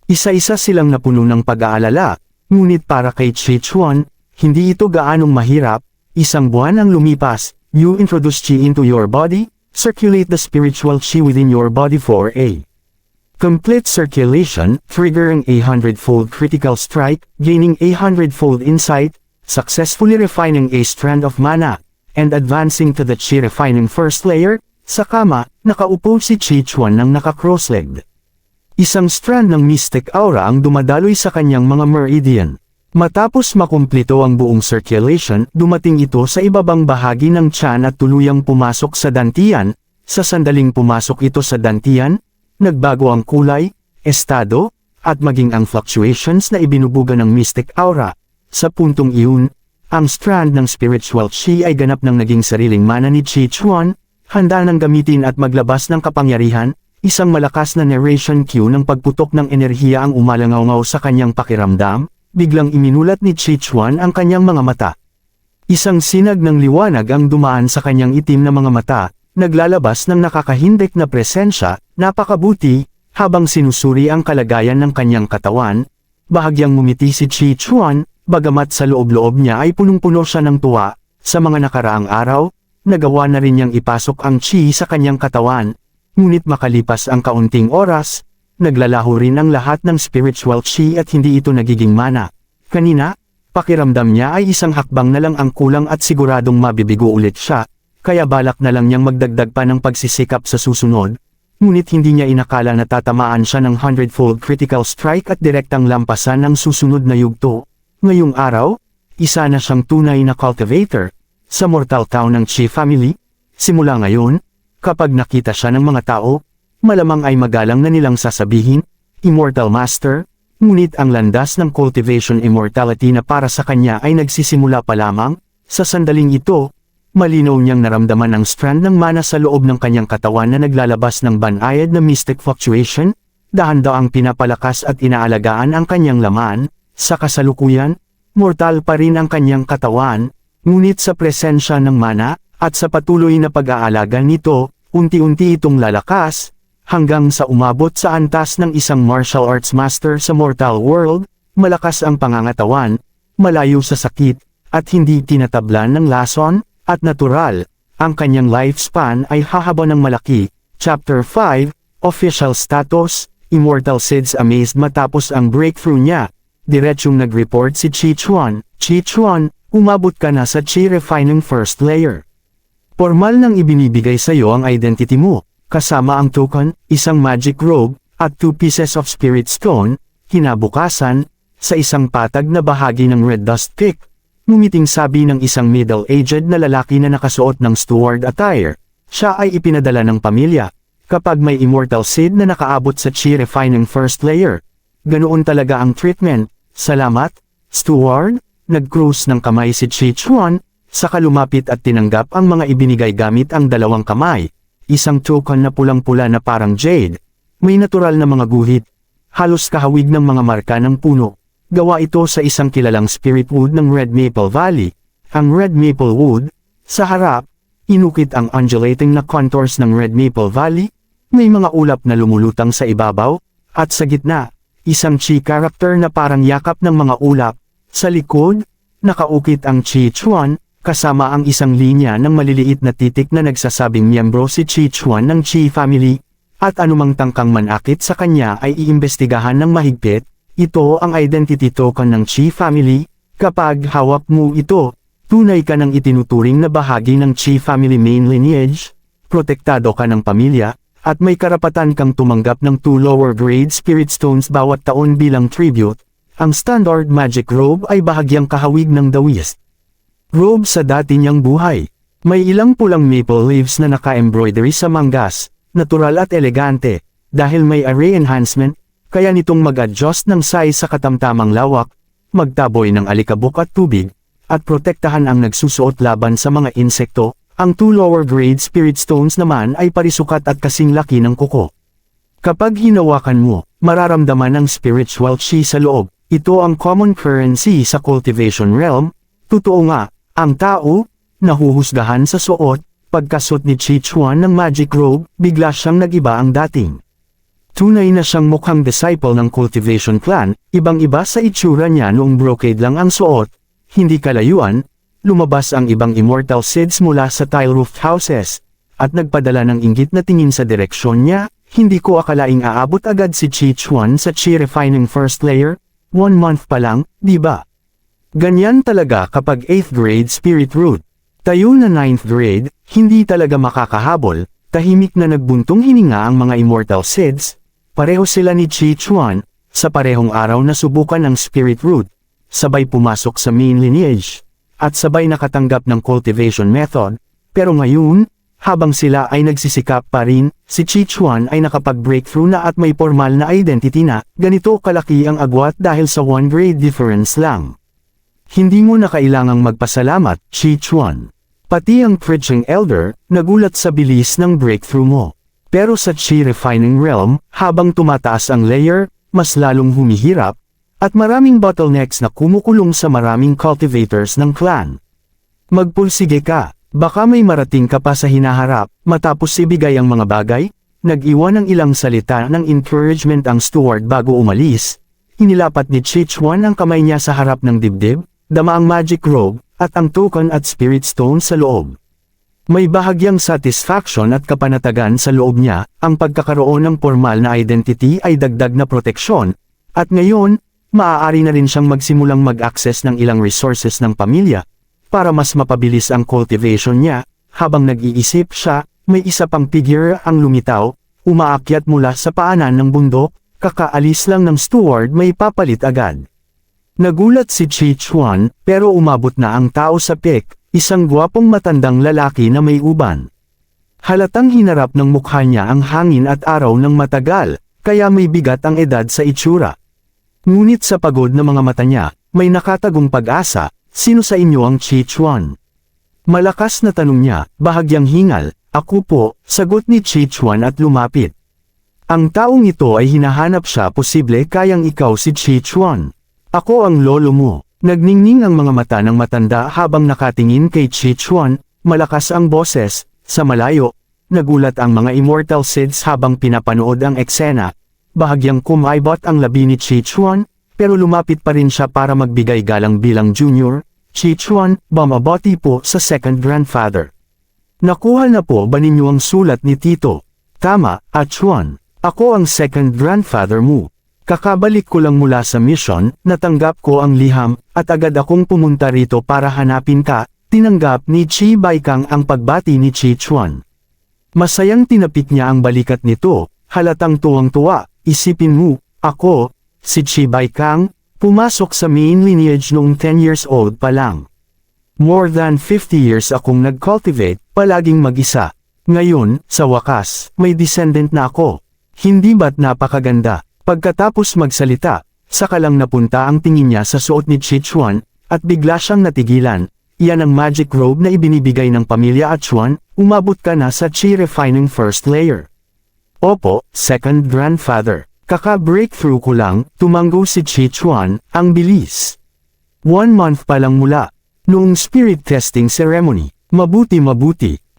B: Isa-isa silang napuno ng pag-aalala, ngunit para kay Chi Chuan, hindi ito gaanong mahirap. Isang buwan ang lumipas, you introduce chi into your body, circulate the spiritual chi within your body for a complete circulation, triggering a 100-fold critical strike, gaining a 100-fold insight, successfully refining a strand of mana, and advancing to the chi refining first layer. Sa kama, nakaupo si Chi Chuan ng naka-cross-legged. Isang strand ng mystic aura ang dumadaloy sa kanyang mga meridian. Matapos makumplito ang buong circulation, dumating ito sa ibabang bahagi ng tiyan at tuluyang pumasok sa dantian. Sa sandaling pumasok ito sa dantian, nagbago ang kulay, estado, at maging ang fluctuations na ibinubuga ng mystic aura. Sa puntong iyon, ang strand ng spiritual chi ay ganap ng naging sariling mana ni Chi Chuan, handa nang gamitin at maglabas ng kapangyarihan. Isang malakas na narration cue ng pagputok ng enerhiya ang umalangaw sa kanyang pakiramdam. Biglang iminulat ni Chi Chuan ang kanyang mga mata. Isang sinag ng liwanag ang dumaan sa kanyang itim na mga mata, naglalabas ng nakakahindik na presensya. Napakabuti. Habang sinusuri ang kalagayan ng kanyang katawan, bahagyang ngumiti si Chi Chuan, bagamat sa loob-loob niya ay punong-puno siya ng tuwa. Sa mga nakaraang araw, nagawa na rin niyang ipasok ang chi sa kanyang katawan, ngunit makalipas ang kaunting oras, naglalaho rin ang lahat ng spiritual chi at hindi ito nagiging mana. Kanina, pakiramdam niya ay isang hakbang na lang ang kulang at siguradong mabibigo ulit siya, kaya balak na lang niyang magdagdag pa ng pagsisikap sa susunod. Ngunit hindi niya inakala na tatamaan siya ng 100-fold critical strike at direktang lampasan ng susunod na yugto. Ngayong araw, isa na siyang tunay na cultivator sa mortal town ng Chi family. Simula ngayon, kapag nakita siya ng mga tao, malamang ay magalang na nilang sasabihin, Immortal Master, ngunit ang landas ng cultivation immortality na para sa kanya ay nagsisimula pa lamang. Sa sandaling ito, malinaw niyang naramdaman ang strand ng mana sa loob ng kanyang katawan na naglalabas ng banayad na mystic fluctuation. Dahan-daang pinapalakas at inaalagaan ang kanyang laman. Sa kasalukuyan, mortal pa rin ang kanyang katawan, ngunit sa presensya ng mana, at sa patuloy na pag-aalaga nito, unti-unti itong lalakas, hanggang sa umabot sa antas ng isang martial arts master sa mortal world. Malakas ang pangangatawan, malayo sa sakit, at hindi tinatablan ng lason, at natural. Ang kanyang lifespan ay hahaba ng malaki. Chapter 5, Official Status. Immortal Seeds amazed matapos ang breakthrough niya. Diretsyong nag-report si Chi Chuan. Chi Chuan, umabot ka na sa Chi Refining First Layer. Formal nang ibinibigay sa iyo ang identity mo, kasama ang token, isang magic robe, at 2 pieces of spirit stone. Kinabukasan, sa isang patag na bahagi ng red dust pick, ngumiting sabi ng isang middle-aged na lalaki na nakasuot ng steward attire, siya ay ipinadala ng pamilya. Kapag may immortal seed na nakaabot sa Chi Refining First Layer, ganoon talaga ang treatment. Salamat, steward. Nag-cruise ng kamay si Chi Chuan, saka lumapit at tinanggap ang mga ibinigay gamit ang dalawang kamay. Isang token na pulang-pula na parang jade. May natural na mga guhit. Halos kahawig ng mga marka ng puno. Gawa ito sa isang kilalang spirit wood ng Red Maple Valley. Ang Red Maple Wood, sa harap, inukit ang undulating na contours ng Red Maple Valley, may mga ulap na lumulutang sa ibabaw, at sa gitna, isang chi character na parang yakap ng mga ulap. Sa likod, nakaukit ang Chi Chuan, kasama ang isang linya ng maliliit na titik na nagsasabing miyembro si Chi Chuan ng Chi family, at anumang tangkang manakit sa kanya ay iimbestigahan ng mahigpit. Ito ang identity token ng Chi family. Kapag hawak mo ito, tunay ka ng itinuturing na bahagi ng Chi family main lineage, protektado ka ng pamilya, at may karapatan kang tumanggap ng 2 lower grade spirit stones bawat taon bilang tribute. ang standard magic robe ay bahagyang kahawig ng The West. Robe sa dati niyang buhay. May ilang pulang maple leaves na naka-embroidery sa manggas, natural at elegante, dahil may array enhancement, kaya nitong mag-adjust ng size sa katamtamang lawak, magtaboy ng alikabok at tubig, at protektahan ang nagsusuot laban sa mga insekto. Ang 2 lower grade spirit stones naman ay parisukat at kasing laki ng kuko. Kapag hinawakan mo, mararamdaman ang spiritual chi sa loob. Ito ang common currency sa cultivation realm. Totoo nga, ang tao, nahuhusgahan sa suot, pagkasot ni Chi Chuan ng magic robe, bigla siyang nagiba ang dating. Tunay na siyang mukhang disciple ng cultivation clan, ibang-iba sa itsura niya noong brocade lang ang suot, hindi kalayuan, lumabas ang ibang immortal seeds mula sa tile-roofed houses, at nagpadala ng inggit na tingin sa direksyon niya. Hindi ko akalaing aabot agad si Chi Chuan sa chi refining first layer, 1 month pa lang, di ba? Ganyan talaga kapag 8th grade spirit root. Tayo na 9th grade, hindi talaga makakahabol, tahimik na nagbuntong hininga ang mga immortal seeds, pareho sila ni Chi Chuan, sa parehong araw na subukan ng spirit root, sabay pumasok sa main lineage, at sabay nakatanggap ng cultivation method, pero ngayon, habang sila ay nagsisikap pa rin, si Chi Chuan ay nakapag-breakthrough na at may formal na identity na, ganito kalaki ang agwat dahil sa 1 grade difference lang. Hindi mo na kailangang magpasalamat, Chi Chuan. Pati ang preaching elder, nagulat sa bilis ng breakthrough mo. Pero sa chi refining realm, habang tumataas ang layer, mas lalong humihirap, at maraming bottlenecks na kumukulong sa maraming cultivators ng clan. Magpursige ka, baka may marating ka pa sa hinaharap. Matapos ibigay ang mga bagay, nag-iwan ng ilang salita ng encouragement ang steward bago umalis. Inilapat ni Chi Chuan ang kamay niya sa harap ng dibdib, dama ang magic robe, at ang token at spirit stone sa loob. May bahagyang satisfaction at kapanatagan sa loob niya, ang pagkakaroon ng formal na identity ay dagdag na proteksyon, at ngayon, maaari na rin siyang magsimulang mag-access ng ilang resources ng pamilya, para mas mapabilis ang cultivation niya. Habang nag-iisip siya, may isa pang figure ang lumitaw, umaakyat mula sa paanan ng bundok, kakaalis lang ng steward may papalit agad. Nagulat si Chi Chuan, pero umabot na ang tao sa pik, isang gwapong matandang lalaki na may uban. Halatang hinarap ng mukha niya ang hangin at araw ng matagal, kaya may bigat ang edad sa itsura. Ngunit sa pagod na mga mata niya, may nakatagong pag-asa. Sino sa inyo ang Chi Chuan? Malakas na tanong niya, bahagyang hingal. Ako po, sagot ni Chi Chuan at lumapit. Ang taong ito ay hinahanap siya, posible kayang ikaw si Chi Chuan. Ako ang lolo mo. Nagningning ang mga mata ng matanda habang nakatingin kay Chi Chuan, malakas ang boses. Sa malayo, nagulat ang mga immortal seeds habang pinapanood ang eksena. Bahagyang kumaibot ang labi ni Chi Chuan, pero lumapit pa rin siya para magbigay galang bilang junior. Chi Chuan, bumabati po sa second grandfather. Nakuha na po ba ninyo ang sulat ni Tito? Tama, at Chuan. Ako ang second grandfather mo. Kakabalik ko lang mula sa mission, natanggap ko ang liham, at agad akong pumunta rito para hanapin ka. Tinanggap ni Chi Baikang ang pagbati ni Chi Chuan. Masayang tinapik niya ang balikat nito, halatang tuwang-tuwa. Isipin mo, ako, si Chi Baikang, pumasok sa main lineage noong 10 years old pa lang. More than 50 years akong nag-cultivate, palaging mag-isa. Ngayon, sa wakas, may descendant na ako. Hindi ba't napakaganda? Pagkatapos magsalita, saka lang napunta ang tingin niya sa suot ni Chi Chuan, at bigla siyang natigilan. Iyan ang magic robe na ibinibigay ng pamilya at Chuan, umabot ka na sa chi refining first layer. Opo, second grandfather. Kaka-breakthrough ko lang, tumanggo si Chi Chuan, ang bilis. 1 month pa lang mula. Noong spirit testing ceremony. Mabuti,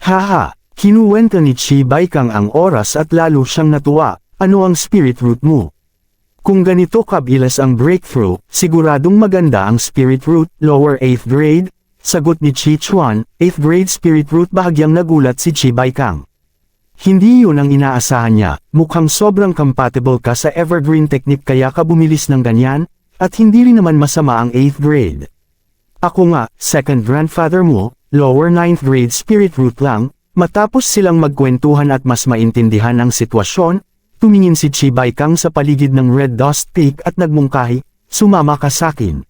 B: haha. Kinuwento ni Chi Baikang ang oras at lalo siyang natuwa. Ano ang spirit root mo? Kung ganito kabilis ang breakthrough, siguradong maganda ang spirit root, lower 8th grade. Sagot ni Chi Chuan, 8th grade spirit root. Bahagyang nagulat si Chi Baikang. Hindi yun ang inaasahan niya, mukhang sobrang compatible ka sa evergreen technique kaya ka bumilis ng ganyan, at hindi rin naman masama ang 8th grade. Ako nga, second grandfather mo, lower 9th grade spirit root lang. Matapos silang magkwentuhan at mas maintindihan ang sitwasyon, tumingin si Chi Baikang sa paligid ng Red Dust Peak at nagmungkahi, sumama ka sakin.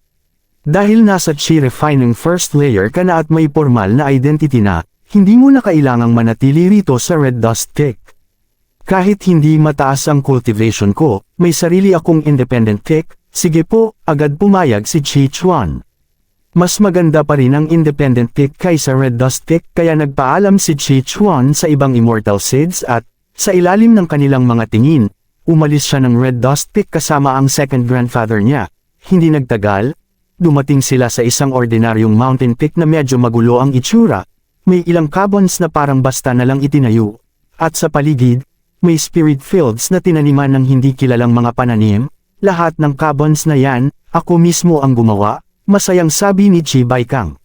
B: Dahil nasa chi refining first layer ka na at may formal na identity na, hindi mo na kailangang manatili rito sa red dust tick. Kahit hindi mataas ang cultivation ko, may sarili akong independent tick, sige po, agad pumayag si Chi Chuan. Mas maganda pa rin ang independent tick kaysa red dust tick kaya nagpaalam si Chi Chuan sa ibang immortal seeds at, sa ilalim ng kanilang mga tingin, umalis siya ng red dust tick kasama ang second grandfather niya. Hindi nagtagal, dumating sila sa isang ordinaryong mountain peak na medyo magulo ang itsura, may ilang cabins na parang basta na lang itinayo, at sa paligid, may spirit fields na tinaniman ng hindi kilalang mga pananim, lahat ng cabins na yan, ako mismo ang gumawa, masayang sabi ni Chi Baikang.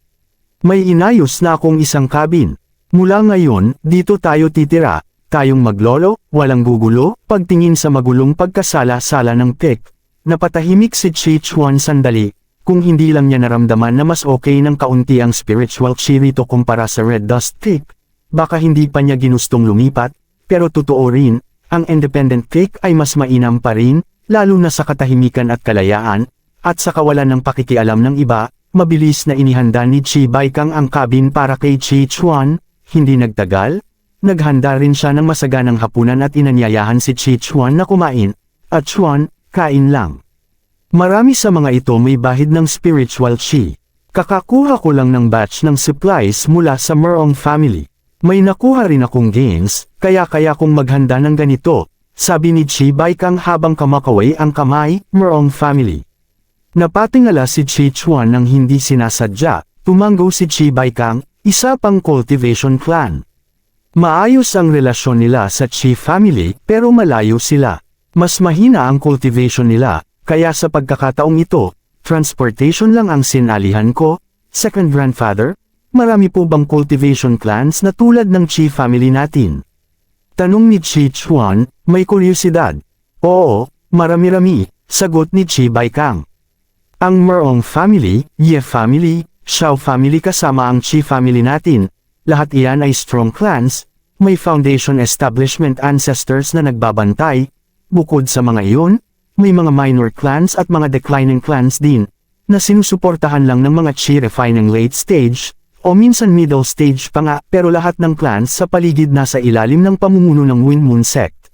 B: May inayos na akong isang cabin, mula ngayon, dito tayo titira, tayong maglolo, walang gugulo, pagtingin sa magulong pagkasala-sala ng peak, napatahimik si Chi Chuan sandali. Kung hindi lang niya naramdaman na mas okay ng kaunti ang spiritual chi rito kumpara sa red dust tick, baka hindi pa niya ginustong lumipat, pero totoo rin, ang independent tick ay mas mainam pa rin, lalo na sa katahimikan at kalayaan, at sa kawalan ng pakikialam ng iba, mabilis na inihanda ni Chi Baikang ang cabin para kay Chi Chuan, hindi nagtagal, naghanda rin siya ng masaganang hapunan at inanyayahan si Chi Chuan na kumain, at Chuan, kain lang. Marami sa mga ito may bahid ng spiritual chi. Kakakuha ko lang ng batch ng supplies mula sa Merong family. May nakuha rin akong gains, kaya kong maghanda ng ganito, sabi ni Chi Baikang habang kamakaway ang kamay, Merong family. Napatingala si Chi Chuan nang hindi sinasadya, tumanggo si Chi Baikang, isa pang cultivation clan. Maayos ang relasyon nila sa Chi family pero malayo sila. Mas mahina ang cultivation nila. Kaya sa pagkakataong ito, transportation lang ang sinalihan ko, second grandfather, marami po bang cultivation clans na tulad ng Chi family natin? Tanong ni Chi Chuan, may kuryosidad. Oo, marami-rami, sagot ni Chi Baikang. Ang Merong family, Ye family, Xiao family kasama ang Chi family natin, lahat iyan ay strong clans, may foundation establishment ancestors na nagbabantay, bukod sa mga iyon, may mga minor clans at mga declining clans din, na sinusuportahan lang ng mga chi refining late stage, o minsan middle stage pa nga, pero lahat ng clans sa paligid nasa ilalim ng pamumuno ng Wind Moon Sect.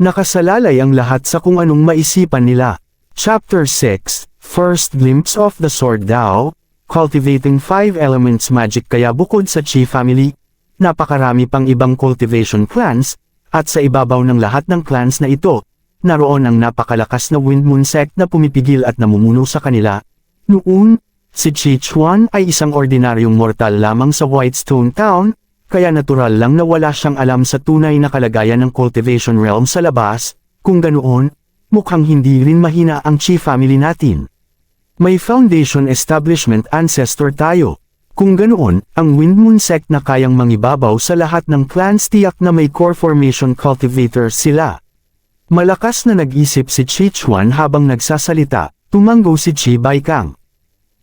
B: Nakasalalay ang lahat sa kung anong maisipan nila. Chapter 6, First Glimpse of the Sword Dao, Cultivating 5 Elements Magic. Kaya bukod sa Chi family, napakarami pang ibang cultivation clans, at sa ibabaw ng lahat ng clans na ito, naroon ang napakalakas na Wind Moon Sect na pumipigil at namumuno sa kanila. Noon, si Chi Chuan ay isang ordinaryong mortal lamang sa Whitestone Town, kaya natural lang na wala siyang alam sa tunay na kalagayan ng cultivation realm sa labas, kung ganoon, mukhang hindi rin mahina ang Chi family natin. May foundation establishment ancestor tayo. Kung ganoon, ang Wind Moon Sect na kayang mangibabaw sa lahat ng clans tiyak na may core formation cultivators sila. Malakas na nag-isip si Chi Chuan habang nagsasalita, tumanggo si Chi Baikang.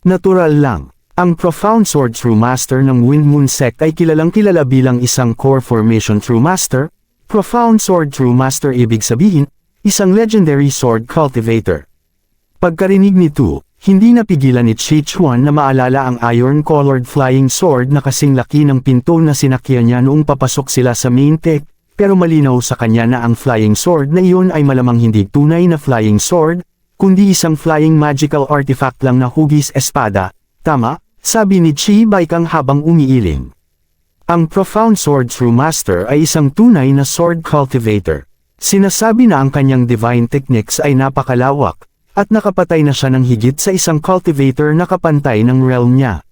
B: Natural lang, ang Profound Sword True Master ng Wind Moon Sect ay kilalang kilala bilang isang Core Formation True Master. Profound Sword True Master ibig sabihin, isang legendary sword cultivator. Pagkarinig nito, hindi napigilan ni Chi Chuan na maalala ang iron-colored flying sword na kasing laki ng pinto na sinakyan niya noong papasok sila sa main tech. Pero malinaw sa kanya na ang flying sword na iyon ay malamang hindi tunay na flying sword, kundi isang flying magical artifact lang na hugis espada. Tama, sabi ni Chi Baikang habang umiiling. Ang Profound Sword True Master ay isang tunay na sword cultivator. Sinasabi na ang kanyang divine techniques ay napakalawak, at nakapatay na siya ng higit sa isang cultivator na kapantay ng realm niya.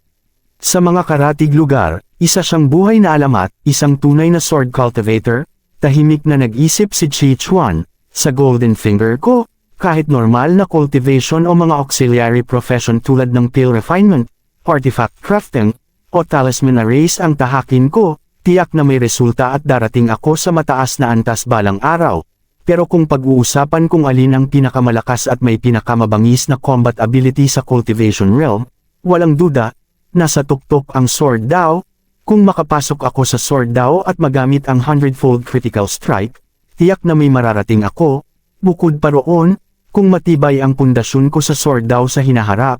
B: Sa mga karatig lugar, isa siyang buhay na alamat, isang tunay na sword cultivator. Tahimik na nag-isip si Chi Chuan, sa golden finger ko, kahit normal na cultivation o mga auxiliary profession tulad ng pill refinement, artifact crafting, o talisman arrays ang tahakin ko, tiyak na may resulta at darating ako sa mataas na antas balang araw. Pero kung pag-uusapan kung alin ang pinakamalakas at may pinakamabangis na combat ability sa cultivation realm, walang duda, nasa tuktok ang Sword Dao. Kung makapasok ako sa Sword Dao at magamit ang 100-fold critical strike, tiyak na may mararating ako. Bukod pa roon, Kung matibay ang pundasyon ko sa sword daw sa hinaharap,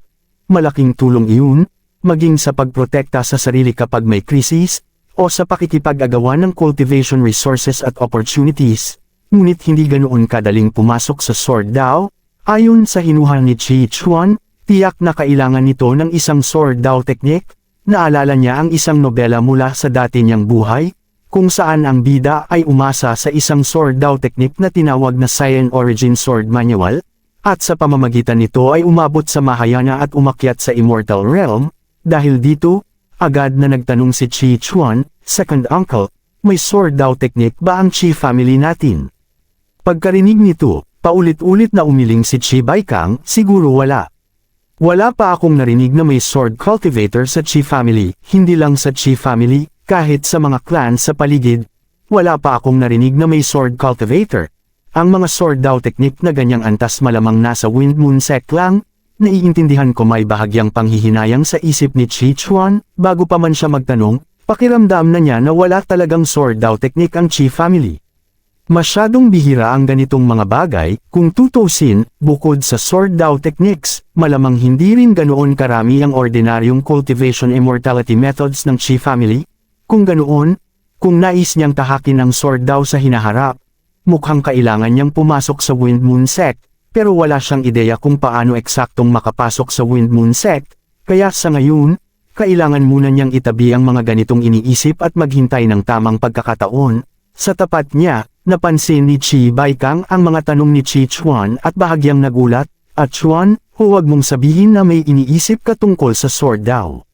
B: malaking tulong iyon, maging sa pagprotekta sa sarili kapag may krisis, o sa pakikipag-agawan ng cultivation resources at opportunities. Ngunit hindi ganoon kadaling pumasok sa sword daw. Ayon sa hinuhal ni Chi Chuan, tiyak na kailangan nito ng isang sword daw technique. Naalala niya ang isang nobela mula sa dati niyang buhay, kung saan ang bida ay umasa sa isang sword daw technique na tinawag na Saiyan Origin Sword Manual, at sa pamamagitan nito ay umabot sa Mahayana at umakyat sa Immortal Realm. Dahil dito, agad na nagtanong si Chi Chuan, second uncle, may sword daw technique ba ang Chi family natin? Pagkarinig nito, paulit-ulit na umiling si Chi Baikang, siguro wala. Wala pa akong narinig na may sword cultivator sa Chi family, hindi lang sa Chi family, kahit sa mga clan sa paligid. Wala pa akong narinig na may sword cultivator. Ang mga sword daw technique na ganyang antas malamang nasa Wind Moon sect lang. Naiintindihan ko may bahagyang panghihinayang sa isip ni Chi Chuan, bago pa man siya magtanong, pakiramdam na niya na wala talagang sword daw technique ang Chi family. Masyadong bihira ang ganitong mga bagay, kung tutusin, bukod sa sword daw techniques, malamang hindi rin ganoon karami ang ordinaryong cultivation immortality methods ng Chi family. Kung ganoon, kung nais niyang tahakin ang sword daw sa hinaharap, mukhang kailangan niyang pumasok sa Wind Moon sect. Pero wala siyang ideya kung paano eksaktong makapasok sa Wind Moon sect, kaya sa ngayon, kailangan muna niyang itabi ang mga ganitong iniisip at maghintay ng tamang pagkakataon. Sa tapat niya, napansin ni Chi Baikang ang mga tanong ni Chi Chuan at bahagyang nagulat, at Chuan, huwag mong sabihin na may iniisip ka tungkol sa sword daw.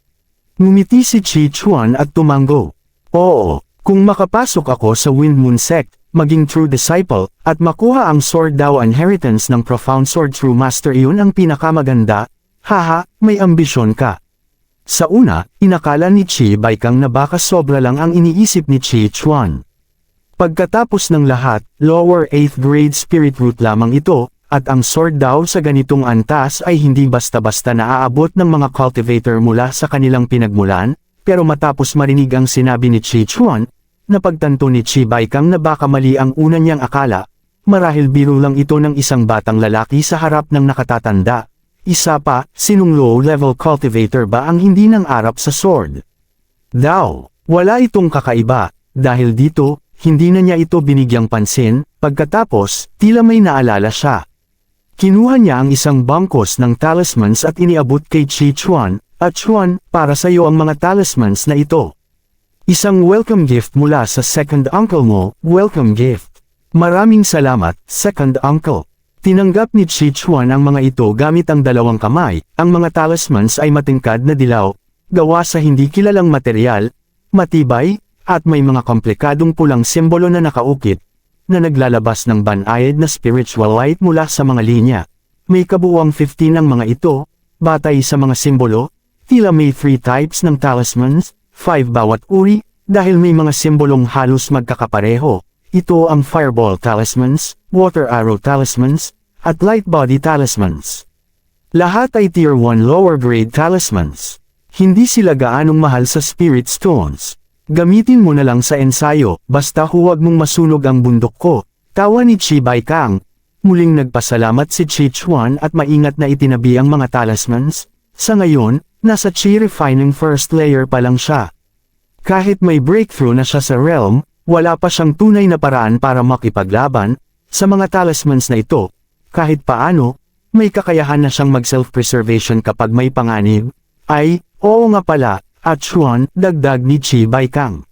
B: Ngumiti si Chi Chuan at tumango. Oo, kung makapasok ako sa Wind Moon sect, maging true disciple, at makuha ang sword daw inheritance ng profound sword true master, iyon ang pinakamaganda. Haha, may ambisyon ka. Sa una, inakala ni Chi Baikang na baka sobra lang ang iniisip ni Chi Chuan. Pagkatapos ng lahat, lower 8th grade spirit root lamang ito, at ang sword daw sa ganitong antas ay hindi basta-basta naaabot ng mga cultivator mula sa kanilang pinagmulan, pero matapos marinig ang sinabi ni Chi Chuan, napagtanto ni Chi Baikang na baka mali ang una niyang akala, marahil biro lang ito ng isang batang lalaki sa harap ng nakatatanda. Isa pa, sinong low-level cultivator ba ang hindi nang arap sa sword? Daw, wala itong kakaiba, dahil dito, hindi na niya ito binigyang pansin, pagkatapos, tila may naalala siya. Kinuha niya ang isang bangkos ng talismans at iniabot kay Chi Chuan, at Chuan, para sa iyo ang mga talismans na ito. Isang welcome gift mula sa second uncle mo, welcome gift. Maraming salamat, second uncle. Tinanggap ni Chi Chuan ang mga ito gamit ang dalawang kamay. Ang mga talismans ay matingkad na dilaw, gawa sa hindi kilalang material, matibay, at may mga komplikadong pulang simbolo na nakaukit, na naglalabas ng banayad na spiritual light mula sa mga linya. May kabuuang 15 ang mga ito, batay sa mga simbolo, tila may 3 types ng talismans, 5 bawat uri, dahil may mga simbolong halos magkakapareho. Ito ang Fireball Talismans, Water Arrow Talismans, at Light Body Talismans. Lahat ay Tier 1 lower grade talismans. Hindi sila gaanong mahal sa Spirit Stones. Gamitin mo na lang sa ensayo, basta huwag mong masunog ang bundok ko. Tawa ni Chi Baikang. Muling nagpasalamat si Chi Chuan at maingat na itinabi ang mga talismans. Sa ngayon, nasa Chi Refining first layer pa lang siya. Kahit may breakthrough na siya sa realm, wala pa siyang tunay na paraan para makipaglaban sa mga talismans na ito. Kahit paano, may kakayahan na siyang mag-self-preservation kapag may panganib. Ay, oo nga pala, at Chuan, dagdag ni Chi Baikang.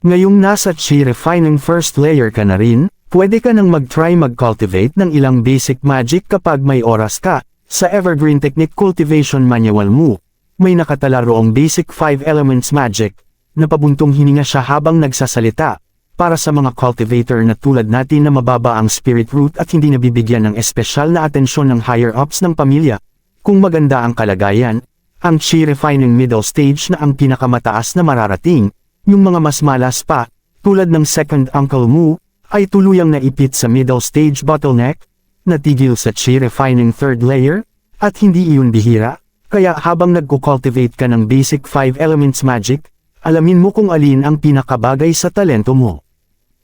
B: Ngayong nasa Chi Refining first layer ka na rin, pwede ka nang mag-try mag-cultivate ng ilang basic magic kapag may oras ka. Sa Evergreen Technique Cultivation Manual mo, may nakatala roong basic 5 elements magic, na pabuntong hininga siya habang nagsasalita, para sa mga cultivator na tulad natin na mababa ang spirit root at hindi nabibigyan ng espesyal na atensyon ng higher-ups ng pamilya. Kung maganda ang kalagayan, ang Chi Refining middle stage na ang pinakamataas na mararating, yung mga mas malas pa, tulad ng second uncle mo, ay tuluyang naipit sa middle stage bottleneck, natigil sa Chi Refining third layer, at hindi iyon bihira, kaya habang nagko-cultivate ka ng basic 5 elements magic, alamin mo kung alin ang pinakabagay sa talento mo.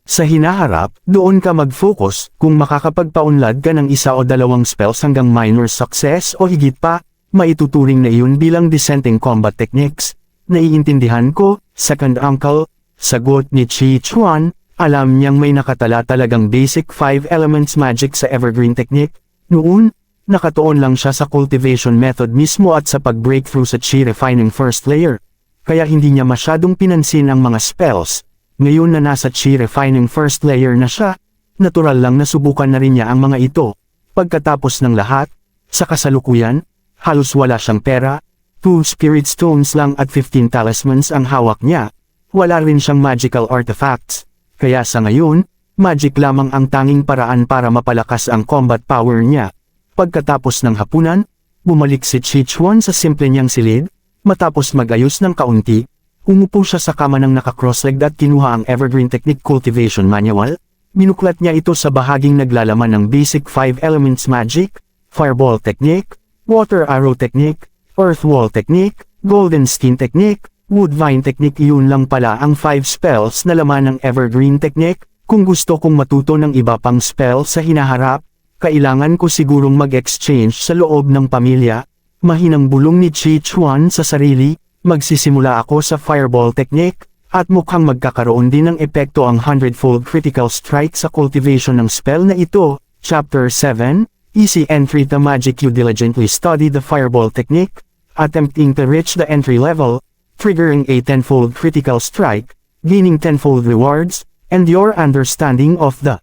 B: Sa hinaharap, doon ka mag-focus, kung makakapagpaunlad ka ng isa o dalawang spells hanggang minor success o higit pa, maituturing na iyon bilang dissenting combat techniques. Naiintindihan ko, second uncle, sagot ni Chi Chuan, alam niyang may nakatala talagang basic 5 elements magic sa evergreen technique. Noon, nakatuon lang siya sa cultivation method mismo at sa pag-breakthrough sa Chi refining first layer. Kaya hindi niya masyadong pinansin ang mga spells. Ngayon na nasa Chi refining first layer na siya, natural lang na subukan na rin niya ang mga ito. Pagkatapos ng lahat, sa kasalukuyan, halos wala siyang pera, 2 spirit stones lang at 15 talismans ang hawak niya. Wala rin siyang magical artifacts. Kaya sa ngayon, magic lamang ang tanging paraan para mapalakas ang combat power niya. Pagkatapos ng hapunan, bumalik si Chi Chuan sa simple niyang silid, matapos magayos ng kaunti. Umupo siya sa kama ng naka-cross-legged at kinuha ang Evergreen Technique Cultivation Manual. Binuklat niya ito sa bahaging naglalaman ng Basic 5 Elements Magic, Fireball Technique, Water Arrow Technique, Earth Wall Technique, Golden Skin Technique, Wood Vine Technique. Iyon lang pala ang 5 spells na laman ng Evergreen Technique. Kung gusto kong matuto ng iba pang spell sa hinaharap, kailangan ko sigurong mag-exchange sa loob ng pamilya. Mahinang bulong ni Chi Chuan sa sarili. Magsisimula ako sa Fireball Technique, at mukhang magkakaroon din ng epekto ang 100-fold critical strike sa cultivation ng spell na ito. Chapter 7, Easy Entry to Magic. You diligently study the Fireball Technique, attempting to reach the entry level, triggering a 10-fold critical strike, gaining 10-fold rewards, and your understanding of the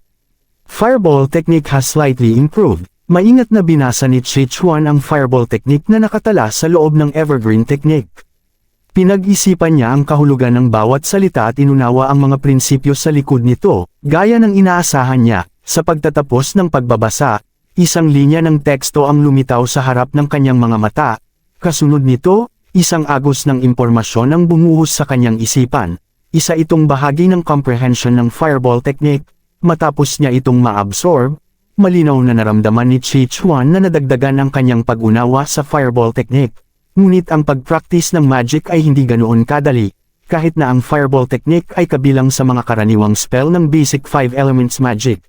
B: Fireball Technique has slightly improved. Maingat na binasa ni Chi Chuan ang Fireball Technique na nakatala sa loob ng Evergreen Technique. Pinag-isipan niya ang kahulugan ng bawat salita at inunawa ang mga prinsipyo sa likod nito, gaya ng inaasahan niya. Sa pagtatapos ng pagbabasa, isang linya ng teksto ang lumitaw sa harap ng kanyang mga mata. Kasunod nito, isang agos ng impormasyon ang bumuhos sa kanyang isipan. Isa itong bahagi ng comprehension ng Fireball Technique. Matapos niya itong ma-absorb, malinaw na naramdaman ni Chi Chuan na nadagdagan ang kanyang pag-unawa sa Fireball Technique. Ngunit ang pag-practice ng magic ay hindi ganoon kadali, kahit na ang Fireball Technique ay kabilang sa mga karaniwang spell ng Basic 5 Elements Magic.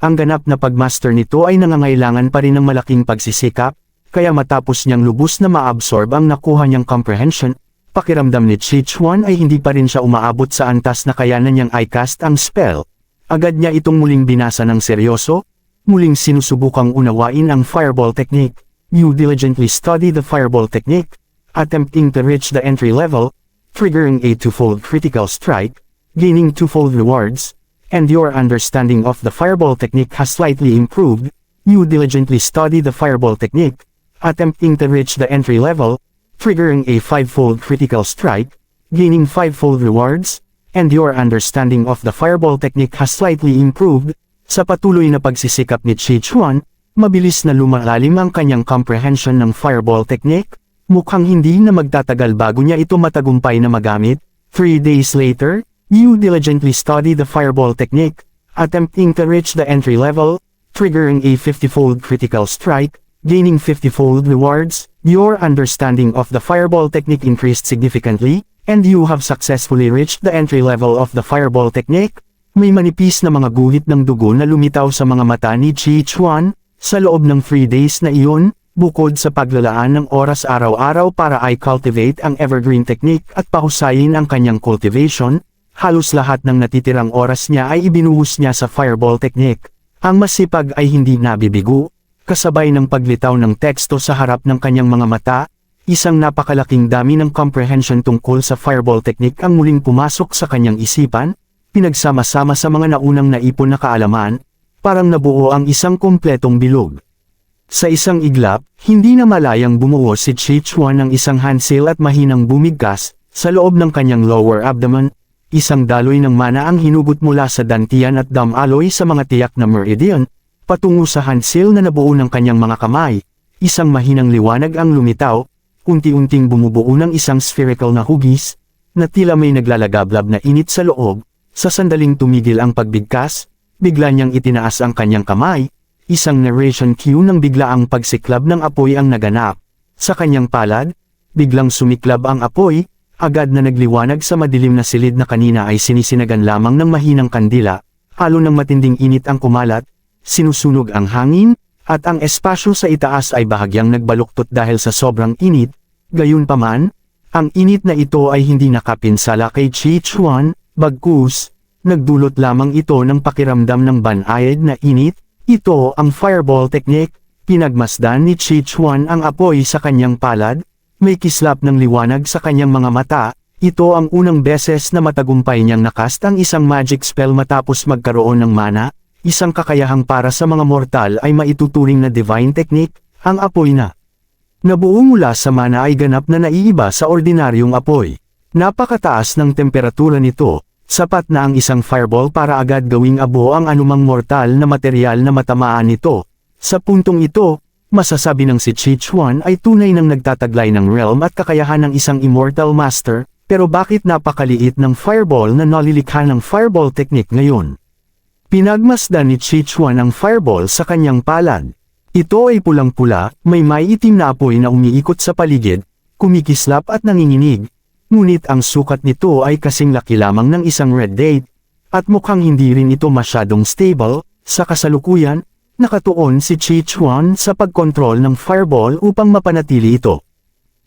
B: Ang ganap na pagmaster nito ay nangangailangan pa rin ng malaking pagsisikap, kaya matapos niyang lubos na ma-absorb ang nakuha niyang comprehension, pakiramdam ni Chi Chuan ay hindi pa rin siya umaabot sa antas na kayanan niyang i-cast ang spell. Agad niya itong muling binasa ng seryoso, muling sinusubukang unawain ang Fireball Technique. You diligently study the Fireball Technique, attempting to reach the entry level, triggering a 2-fold critical strike, gaining 2-fold rewards, and your understanding of the Fireball Technique has slightly improved. You diligently study the Fireball Technique, attempting to reach the entry level, triggering a 5-fold critical strike, gaining 5-fold rewards, and your understanding of the Fireball Technique has slightly improved. Sa patuloy na pagsisikap ni Chi Chuan, mabilis na lumalalim ang kanyang comprehension ng Fireball Technique. Mukhang hindi na magtatagal bago niya ito matagumpay na magamit. 3 days later, you diligently study the Fireball Technique, attempting to reach the entry level, triggering a 50-fold critical strike, gaining 50-fold rewards. Your understanding of the Fireball Technique increased significantly, and you have successfully reached the entry level of the Fireball Technique. May manipis na mga guhit ng dugo na lumitaw sa mga mata ni Chi Chuan. Sa loob ng 3 days na iyon, bukod sa paglalaan ng oras araw-araw para i-cultivate ang Evergreen Technique at pahusayin ang kanyang cultivation, halos lahat ng natitirang oras niya ay ibinuhos niya sa Fireball Technique. Ang masipag ay hindi nabibigo, kasabay ng paglitaw ng teksto sa harap ng kanyang mga mata, isang napakalaking dami ng comprehension tungkol sa Fireball Technique ang muling pumasok sa kanyang isipan, pinagsama-sama sa mga naunang naipon na kaalaman, parang nabuo ang isang kumpletong bilog. Sa isang iglap, hindi na malayang bumuo si Chi Chuan ng isang handsail at mahinang bumigkas, sa loob ng kanyang lower abdomen, isang daloy ng mana ang hinugot mula sa dantian at damaloy sa mga tiyak na meridian, patungo sa handsail na nabuo ng kanyang mga kamay. Isang mahinang liwanag ang lumitaw, unti-unting bumubuo ng isang spherical na hugis, na tila may naglalagablab na init sa loob. Sa sandaling tumigil ang pagbigkas, bigla niyang itinaas ang kanyang kamay, isang narration cue ng biglaang pagsiklab ng apoy ang naganap. Sa kanyang palad, biglang sumiklab ang apoy, agad na nagliwanag sa madilim na silid na kanina ay sinisinagan lamang ng mahinang kandila. halo ng matinding init ang kumalat, sinusunog ang hangin, at ang espasyo sa itaas ay bahagyang nagbaluktot dahil sa sobrang init. Gayunpaman, ang init na ito ay hindi nakapinsala kay Chi Chuan, bagkus, nagdulot lamang ito ng pakiramdam ng banayad na init. Ito ang fireball technique. Pinagmasdan ni Chi Chuan ang apoy sa kanyang palad, may kislap ng liwanag sa kanyang mga mata. Ito ang unang beses na matagumpay niyang nakast ang isang magic spell matapos magkaroon ng mana, isang kakayahang para sa mga mortal ay maituturing na divine technique. Ang apoy na nabuo mula sa mana ay ganap na naiiba sa ordinaryong apoy. Napakataas ng temperatura nito, sapat na ang isang fireball para agad gawing abo ang anumang mortal na material na matamaan nito. Sa puntong ito, masasabi ng si Chi Chuan ay tunay nang nagtataglay ng realm at kakayahan ng isang immortal master. Pero bakit napakaliit ng fireball na nalilikha ng fireball technique ngayon? Pinagmasdan ni Chi Chuan ang fireball sa kanyang palad. Ito ay pulang-pula, may maiitim na apoy na umiikot sa paligid, kumikislap at nanginginig. Ngunit ang sukat nito ay kasing laki lamang ng isang red date, at mukhang hindi rin ito masyadong stable. Sa kasalukuyan, nakatuon si Chi Chuan sa pagkontrol ng fireball upang mapanatili ito.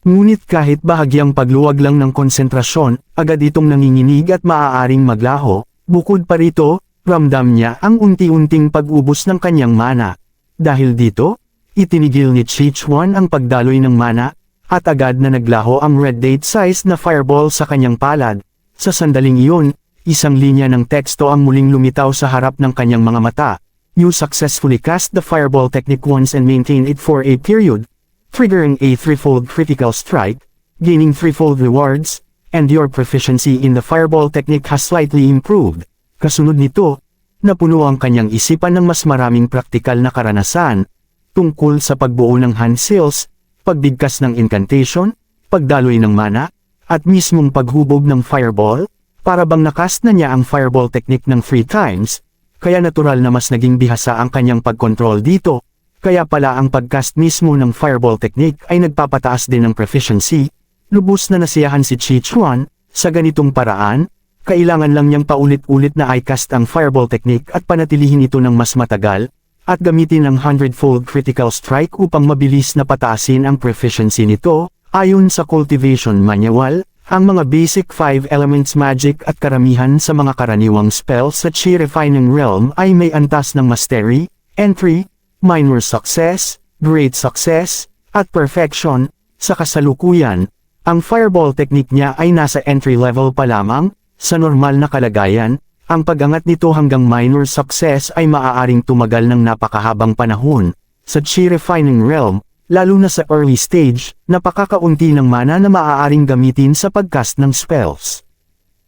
B: Ngunit kahit bahagyang pagluwag lang ng konsentrasyon, agad itong nanginginig at maaaring maglaho. Bukod pa rito, ramdam niya ang unti-unting pag-ubos ng kanyang mana. Dahil dito, itinigil ni Chi Chuan ang pagdaloy ng mana, at agad na naglaho ang red date size na fireball sa kanyang palad. Sa sandaling iyon, isang linya ng teksto ang muling lumitaw sa harap ng kanyang mga mata. You successfully cast the fireball technique once and maintain it for a period, triggering a threefold critical strike, gaining threefold rewards, and your proficiency in the fireball technique has slightly improved. Kasunod nito, napuno ang kanyang isipan ng mas maraming praktikal na karanasan, tungkol sa pagbuo ng hand seals, pagbigkas ng incantation, pagdaloy ng mana, at mismong paghubog ng fireball, para bang nakast na niya ang fireball technique ng 3 times, kaya natural na mas naging bihasa ang kanyang pagkontrol dito. Kaya pala ang pagcast mismo ng fireball technique ay nagpapataas din ng proficiency. Lubos na nasiyahan si Chi Chuan. Sa ganitong paraan, kailangan lang niyang paulit-ulit na i-cast ang fireball technique at panatilihin ito ng mas matagal, at gamitin ang 100-fold critical strike upang mabilis na pataasin ang proficiency nito. Ayon sa cultivation manual, ang mga basic 5 elements magic at karamihan sa mga karaniwang spells sa Chi Refining Realm ay may antas ng mastery, entry, minor success, great success, at perfection. Sa kasalukuyan, ang fireball technique niya ay nasa entry level pa lamang. Sa normal na kalagayan, ang pag-angat nito hanggang minor success ay maaaring tumagal ng napakahabang panahon. Sa Chi Refining Realm, lalo na sa early stage, napakakaunti ng mana na maaaring gamitin sa pagcast ng spells.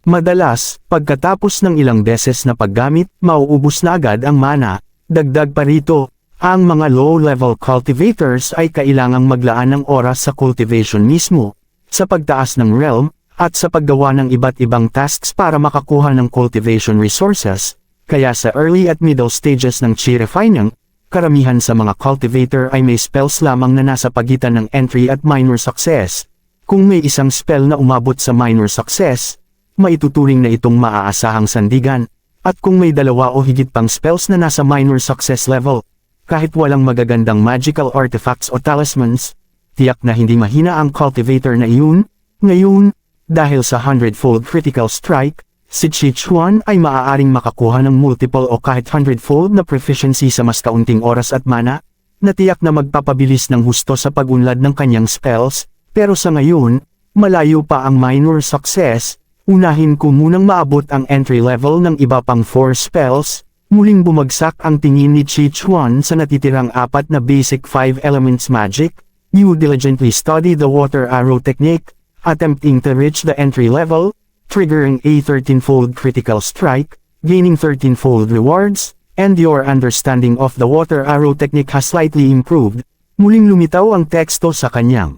B: Madalas, pagkatapos ng ilang beses na paggamit, mauubos na agad ang mana. Dagdag pa rito, ang mga low-level cultivators ay kailangang maglaan ng oras sa cultivation mismo, sa pagtaas ng realm, at sa paggawa ng iba't ibang tasks para makakuha ng cultivation resources. Kaya sa early at middle stages ng Chi Refining, karamihan sa mga cultivator ay may spells lamang na nasa pagitan ng entry at minor success. Kung may isang spell na umabot sa minor success, maituturing na itong maaasahang sandigan, at kung may dalawa o higit pang spells na nasa minor success level, kahit walang magagandang magical artifacts o talismans, tiyak na hindi mahina ang cultivator na iyon. Ngayon, dahil sa 100-fold critical strike, si Chi Chuan ay maaaring makakuha ng multiple o kahit 100-fold na proficiency sa mas kaunting oras at mana, na tiyak na magpapabilis ng husto sa pag-unlad ng kanyang spells. Pero sa ngayon, malayo pa ang minor success. Unahin ko munang maabot ang entry level ng iba pang 4 spells. Muling bumagsak ang tingin ni Chi Chuan sa natitirang 4 na basic 5 elements magic. You diligently study the water arrow technique, attempting to reach the entry level, triggering a 13-fold critical strike, gaining 13-fold rewards, and your understanding of the water arrow technique has slightly improved. Muling lumitaw ang teksto sa kanyang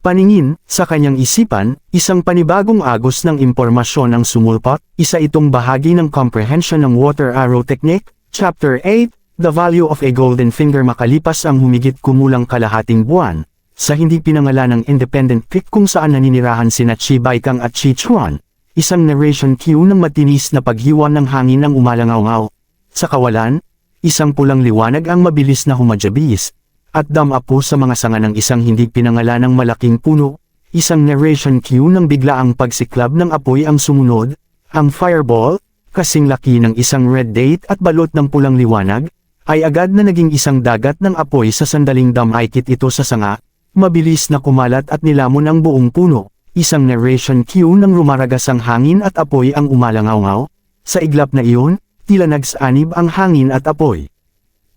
B: paningin. Sa kanyang isipan, isang panibagong agos ng impormasyon ang sumulpot. Isa itong bahagi ng comprehension ng water arrow technique. Chapter 8, The Value of a Golden Finger. Makalipas ang humigit kumulang kalahating buwan, sa hindi pinangalanang independent pick kung saan naninirahan sina Chi Baikang at Chi Chuan, isang narration cue ng matinis na paghiwa ng hangin ang umalangaw-ngaw. Sa kawalan, isang pulang liwanag ang mabilis na humadjabis, at damapo sa mga sanga ng isang hindi pinangalanang malaking puno. Isang narration cue ng biglaang pagsiklab ng apoy ang sumunod, ang fireball, kasing laki ng isang red date at balot ng pulang liwanag, ay agad na naging isang dagat ng apoy sa sandaling damaykit ito sa sanga, mabilis na kumalat at nilamon ang buong puno. Isang narration cue ng rumaragas ang hangin at apoy ang umalangaw-ngaw. Sa iglap na iyon, tila nagsanib ang hangin at apoy.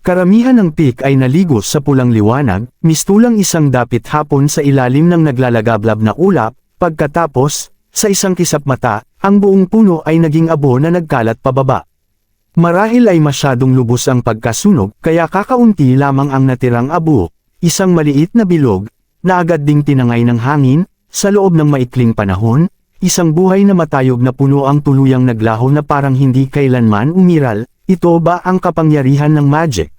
B: Karamihan ng peak ay naligo sa pulang liwanag, mistulang isang dapit hapon sa ilalim ng naglalagablab na ulap, pagkatapos, sa isang kisap mata, ang buong puno ay naging abo na nagkalat pababa. Marahil ay masyadong lubos ang pagkasunog, kaya kakaunti lamang ang natirang abo, isang maliit na bilog, na agad ding tinangay ng hangin, sa loob ng maikling panahon, isang buhay na matayog na puno ang tuluyang naglaho na parang hindi kailanman umiral. Ito ba ang kapangyarihan ng magic?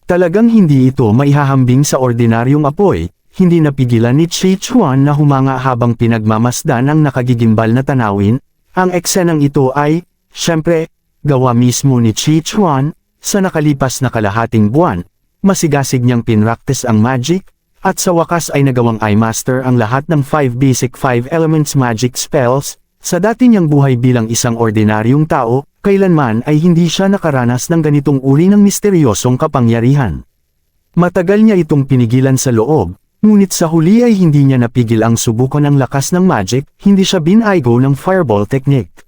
B: Talagang hindi ito maihahambing sa ordinaryong apoy, hindi napigilan ni Chi Chuan na humanga habang pinagmamasdan ang nakagigimbal na tanawin. Ang eksenang ito ay, syempre, gawa mismo ni Chi Chuan, sa nakalipas na kalahating buwan. Masigasig niyang pinraktis ang magic, at sa wakas ay nagawang i-master ang lahat ng 5 basic 5 elements magic spells. Sa dati niyang buhay bilang isang ordinaryong tao, kailanman ay hindi siya nakaranas ng ganitong uri ng misteryosong kapangyarihan. Matagal niya itong pinigilan sa loob, ngunit sa huli ay hindi niya napigil ang subukan ng lakas ng magic, hindi siya binaygo ng fireball technique.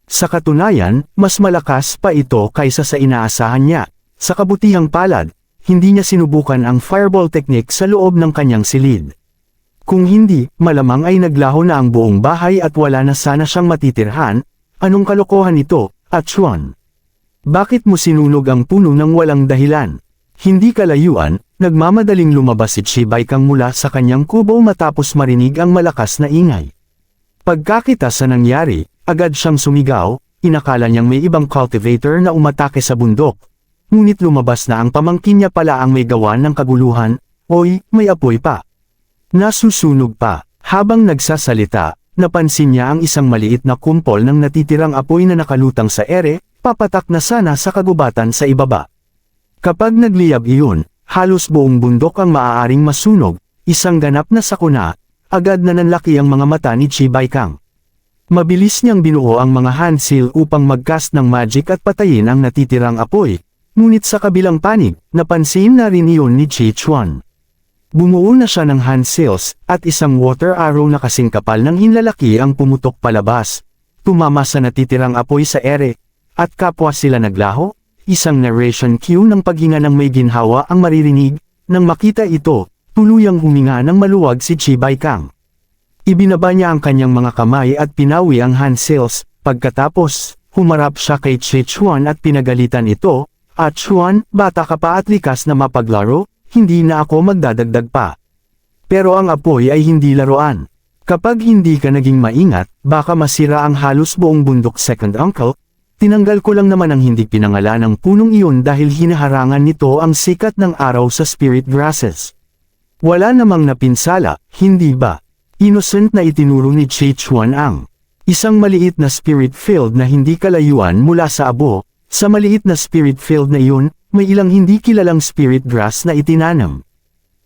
B: Sa katunayan, mas malakas pa ito kaysa sa inaasahan niya. Sa kabutihang palad, hindi niya sinubukan ang fireball technique sa loob ng kanyang silid. Kung hindi, malamang ay naglaho na ang buong bahay at wala na sana siyang matitirhan. Anong kalokohan ito, Chuan? Bakit mo sinunog ang puno ng walang dahilan? Hindi kalayuan, nagmamadaling lumabas si Chi Baikang mula sa kanyang kubo matapos marinig ang malakas na ingay. Pagkakita sa nangyari, agad siyang sumigaw, inakala niyang may ibang cultivator na umatake sa bundok. Ngunit lumabas na ang pamangkin niya pala ang may gawa ng kaguluhan. Oy, may apoy pa. Nasusunog pa. Habang nagsasalita, napansin niya ang isang maliit na kumpol ng natitirang apoy na nakalutang sa ere, papatak na sana sa kagubatan sa ibaba. Kapag nagliyab iyon, halos buong bundok ang maaaring masunog, isang ganap na sakuna, agad na nanlaki ang mga mata ni Chi Baikang. Mabilis niyang binuo ang mga hand seal upang mag-cast ng magic at patayin ang natitirang apoy, ngunit sa kabilang panig, napansin na rin iyon ni Chi Chuan. Bumuo na siya ng hand seals, at isang water arrow na kasing kapal ng hinlalaki ang pumutok palabas. Tumama sa natitirang apoy sa ere, at kapwa sila naglaho, isang narration cue ng paghinga ng may ginhawa ang maririnig. Nang makita ito, tuluyang huminga ng maluwag si Chi Baikang. Ibinaba niya ang kanyang mga kamay at pinawi ang hand seals, pagkatapos, humarap siya kay Chi Chuan at pinagalitan ito. Chuan, bata ka pa at likas na mapaglaro? Hindi na ako magdadagdag pa. Pero ang apoy ay hindi laruan. Kapag hindi ka naging maingat, baka masira ang halos buong bundok. Second uncle, tinanggal ko lang naman ang hindi pinangalan ng punong iyon dahil hinaharangan nito ang sikat ng araw sa spirit grasses. Wala namang napinsala, hindi ba? Innocent na itinuro ni Chi Chuan ang isang maliit na spirit field na hindi kalayuan mula sa abo. Sa maliit na spirit field na iyon, may ilang hindi kilalang spirit grass na itinanam.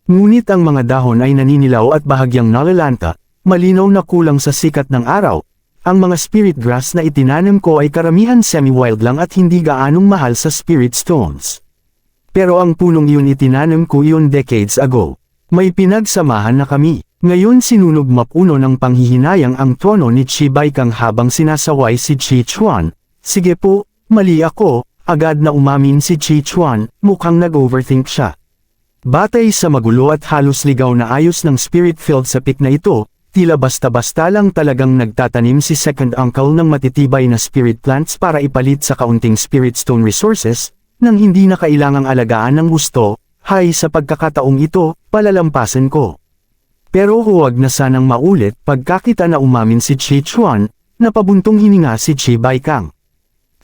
B: Ngunit ang mga dahon ay naninilaw at bahagyang nalalanta, malinaw na kulang sa sikat ng araw. Ang mga spirit grass na itinanam ko ay karamihan semi-wild lang at hindi gaanong mahal sa spirit stones. Pero ang punong iyon itinanam ko iyon decades ago. May pinagsamahan na kami. Ngayon sinunog mapuno ng panghihinayang ang tono ni Chi Baikang habang sinasaway si Chi Chuan. Sige po, mali ako. Agad na umamin si Chi Chuan, mukhang nag-overthink siya. Batay sa magulo at halos ligaw na ayos ng spirit field sa pick na ito, tila basta-basta lang talagang nagtatanim si second uncle ng matitibay na spirit plants para ipalit sa kaunting spirit stone resources, nang hindi na kailangang alagaan ng gusto. Hay, sa pagkakataong ito, palalampasin ko. Pero huwag na sanang maulit pagkakita na umamin si Chi Chuan, napabuntong hininga si Chi Baikang.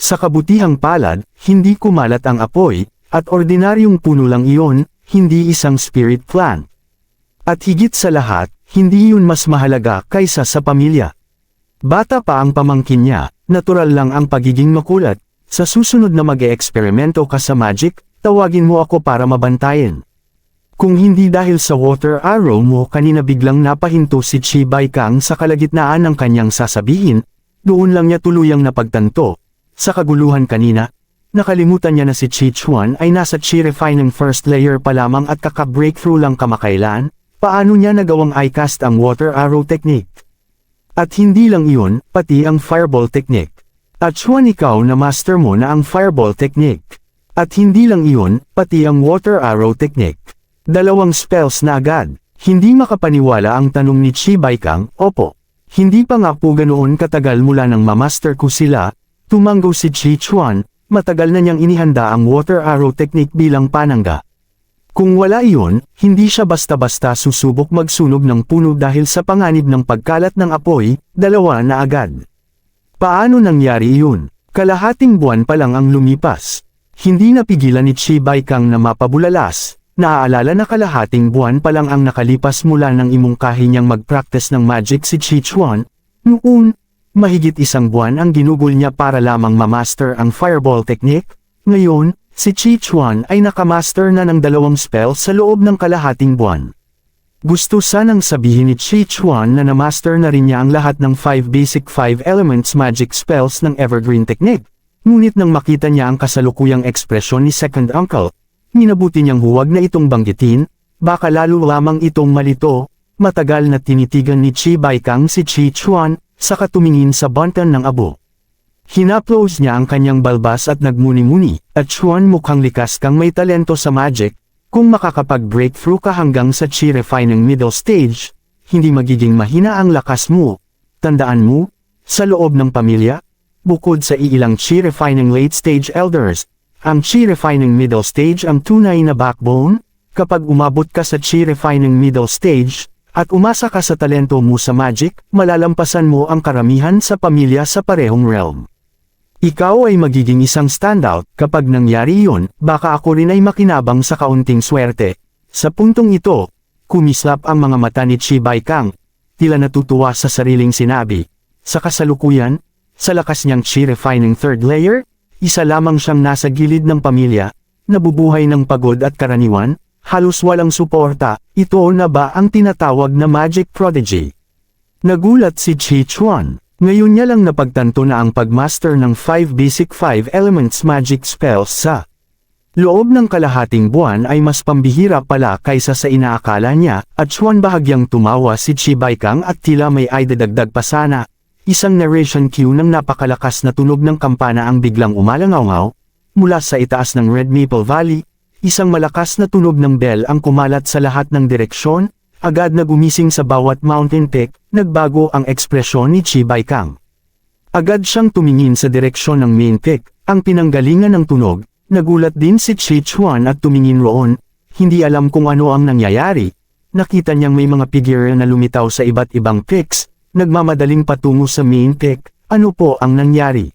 B: Sa kabutihang palad, hindi kumalat ang apoy, at ordinaryong puno lang iyon, hindi isang spirit plant. At higit sa lahat, hindi yun mas mahalaga kaysa sa pamilya. Bata pa ang pamangkin niya, natural lang ang pagiging makulat. Sa susunod na mag-e-eksperimento ka sa magic, tawagin mo ako para mabantayan. Kung hindi dahil sa water arrow mo kanina biglang napahinto si Chi Baikang sa kalagitnaan ng kanyang sasabihin, doon lang niya tuluyang napagtanto. Sa kaguluhan kanina, nakalimutan niya na si Chi Chuan ay nasa Chi Refining first layer pa lamang at kaka-breakthrough lang kamakailan, paano niya nagawang i-cast ang water arrow technique. At hindi lang iyon, pati ang fireball technique. At Chuan ikaw na master mo na ang fireball technique. At hindi lang iyon, pati ang water arrow technique. Dalawang spells na agad. Hindi makapaniwala ang tanong ni Chi Baikang, opo. Hindi pa nga po ganoon katagal mula nang mamaster ko sila, tumanggo si Chi Chuan, matagal na niyang inihanda ang water arrow technique bilang panangga. Kung wala iyon, hindi siya basta-basta susubok magsunog ng puno dahil sa panganib ng pagkalat ng apoy, dalawa na agad. Paano nangyari iyon? Kalahating buwan pa lang ang lumipas. Hindi napigilan ni Chi Baikang na mapabulalas. Naaalala na kalahating buwan pa lang ang nakalipas mula nang imungkahi niyang mag-practice ng magic si Chi Chuan. Noon, mahigit isang buwan ang ginugol niya para lamang mamaster ang fireball technique. Ngayon, si Chi Chuan ay nakamaster na ng 2 spell sa loob ng kalahating buwan. Gusto sanang sabihin ni Chi Chuan na namaster na rin niya ang lahat ng 5 basic 5 elements magic spells ng evergreen technique. Ngunit nang makita niya ang kasalukuyang ekspresyon ni second uncle, minabuti niyang huwag na itong banggitin, baka lalo lamang itong malito. Matagal na tinitigan ni Chi Baikang si Chi Chuan, saka tumingin sa bantan ng abo. Hinaplos niya ang kanyang balbas at nagmuni-muni, at Chuan mukhang likas kang may talento sa magic, kung makakapag-breakthrough ka hanggang sa Chi Refining middle stage, hindi magiging mahina ang lakas mo. Tandaan mo, sa loob ng pamilya, bukod sa iilang Chi Refining late stage elders, ang Chi Refining middle stage ang tunay na backbone. Kapag umabot ka sa Chi Refining middle stage, at umasa ka sa talento mo sa magic, malalampasan mo ang karamihan sa pamilya sa parehong realm. Ikaw ay magiging isang standout. Kapag nangyari iyon, baka ako rin ay makinabang sa kaunting swerte. Sa puntong ito, kumislap ang mga mata ni Chi Baikang, tila natutuwa sa sariling sinabi. Sa kasalukuyan, sa lakas niyang Chi Refining third layer, isa lamang siyang nasa gilid ng pamilya, nabubuhay ng pagod at karaniwan, halos walang suporta. Ito na ba ang tinatawag na magic prodigy? Nagulat si Chi Chuan. Ngayon niya lang napagtanto na ang pagmaster ng 5 basic 5 elements magic spells sa loob ng kalahating buwan ay mas pambihira pala kaysa sa inaakala niya, at Chuan bahagyang tumawa si Chi Baikang at tila may idadagdag pa sana. Isang narration cue ng napakalakas na tunog ng kampana ang biglang umalangaw mula sa itaas ng Red Maple Valley. Isang malakas na tunog ng bell ang kumalat sa lahat ng direksyon, agad na gumising sa bawat mountain peak. Nagbago ang ekspresyon ni Chi Baikang. Agad siyang tumingin sa direksyon ng main peak, ang pinanggalingan ng tunog. Nagulat din si Chi Chuan at tumingin roon, hindi alam kung ano ang nangyayari. Nakita niyang may mga figure na lumitaw sa iba't ibang peaks. Nagmamadaling patungo sa main peak. Ano po ang nangyari?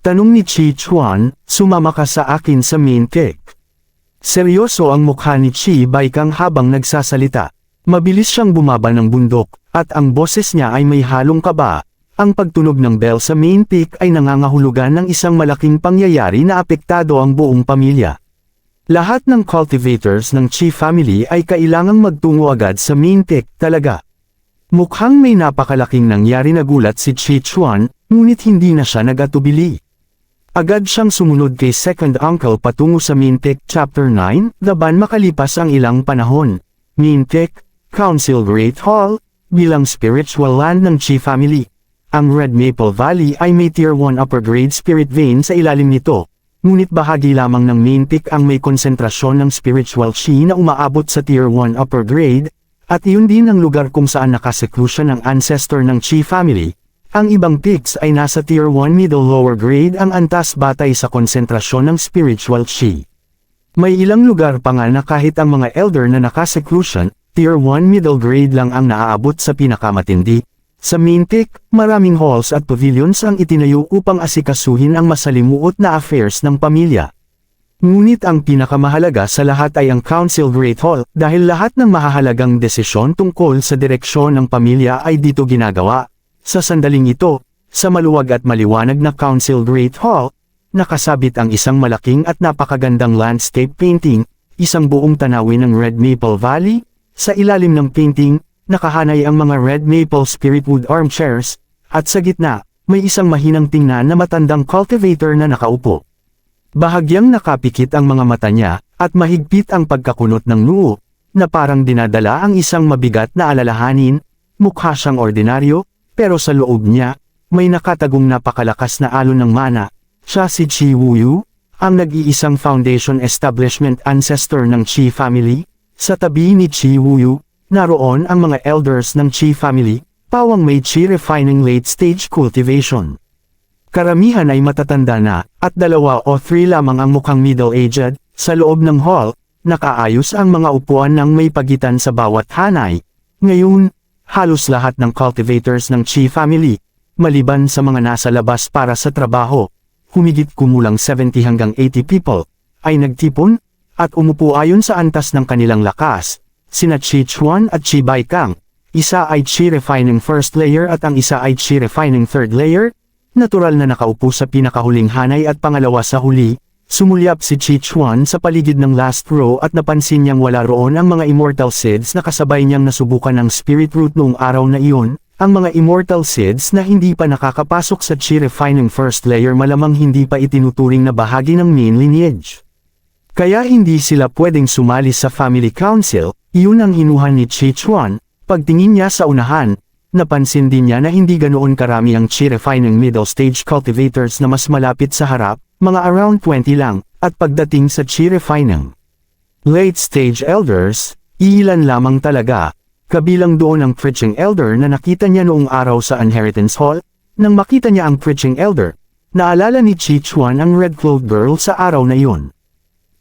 B: Tanong ni Chi Chuan, sumama ka sa akin sa main peak. Seryoso ang mukha ni Chi Baikang habang nagsasalita. Mabilis siyang bumaba ng bundok, at ang boses niya ay may halong kaba. Ang pagtunog ng bell sa main peak ay nangangahulugan ng isang malaking pangyayari na apektado ang buong pamilya. Lahat ng cultivators ng Chi family ay kailangang magtungo agad sa main peak talaga. Mukhang may napakalaking nangyari. Nagulat si Chi Chuan, ngunit hindi na siya nagatubili. Agad siyang sumunod kay second uncle patungo sa main peak. Chapter 9, laban makalipas ang ilang panahon. Main peak, Council Great Hall, bilang spiritual land ng Chi family. Ang Red Maple Valley ay may Tier 1 upper grade spirit vein sa ilalim nito, ngunit bahagi lamang ng main peak ang may konsentrasyon ng spiritual Chi na umaabot sa Tier 1 upper grade, at iyon din ang lugar kung saan nakaseklusyon ang ancestor ng Chi family. Ang ibang peaks ay nasa Tier 1 middle lower grade ang antas batay sa konsentrasyon ng spiritual Chi. May ilang lugar pa nga na kahit ang mga elder na nakaseklusyon, Tier 1 middle grade lang ang naaabot sa pinakamatindi. Sa main peak, maraming halls at pavilions ang itinayo upang asikasuhin ang masalimuot na affairs ng pamilya. Ngunit ang pinakamahalaga sa lahat ay ang Council Great Hall, dahil lahat ng mahahalagang desisyon tungkol sa direksyon ng pamilya ay dito ginagawa. Sa sandaling ito, sa maluwag at maliwanag na Council Great Hall, nakasabit ang isang malaking at napakagandang landscape painting, isang buong tanawin ng Red Maple Valley. Sa ilalim ng painting, nakahanay ang mga Red Maple Spiritwood armchairs, at sa gitna, may isang mahinang tingnan na matandang cultivator na nakaupo. Bahagyang nakapikit ang mga mata niya, at mahigpit ang pagkakunot ng noo, na parang dinadala ang isang mabigat na alalahanin. Mukha siyang ordinaryo, pero sa loob niya, may nakatagong napakalakas na alon ng mana. Siya si Chi Wuyu, ang nag-iisang foundation establishment ancestor ng Chi family. Sa tabi ni Chi Wuyu, naroon ang mga elders ng Chi family, pawang may Chi refining late-stage cultivation. Karamihan ay matatanda na, at 2 o 3 lamang ang mukhang middle-aged. Sa loob ng hall, nakaayos ang mga upuan ng may pagitan sa bawat hanay. Ngayon, halos lahat ng cultivators ng Chi family, maliban sa mga nasa labas para sa trabaho, humigit kumulang 70 hanggang 80 people, ay nagtipon, at umupo ayon sa antas ng kanilang lakas. Sina Chi Chuan at Chi Baikang, isa ay Chi refining first layer at ang isa ay Chi refining third layer. Natural na nakaupo sa pinakahuling hanay at pangalawa sa huli. Sumulyap si Chi Chuan sa paligid ng last row at napansin niyang wala roon ang mga immortal seeds na kasabay niyang nasubukan ng spirit root noong araw na iyon. Ang mga immortal seeds na hindi pa nakakapasok sa Chi refining first layer malamang hindi pa itinuturing na bahagi ng main lineage. Kaya hindi sila pwedeng sumali sa family council. Iyon ang hinuhan ni Chi Chuan. Pagtingin niya sa unahan, napansin din niya na hindi ganoon karami ang Chi refining middle stage cultivators na mas malapit sa harap, mga around 20 lang, at pagdating sa Chi refining late stage elders, iilan lamang talaga. Kabilang doon ang preaching elder na nakita niya noong araw sa inheritance hall. Nang makita niya ang preaching elder, naalala ni Chi Chuan ang red-clothed girl sa araw na iyon.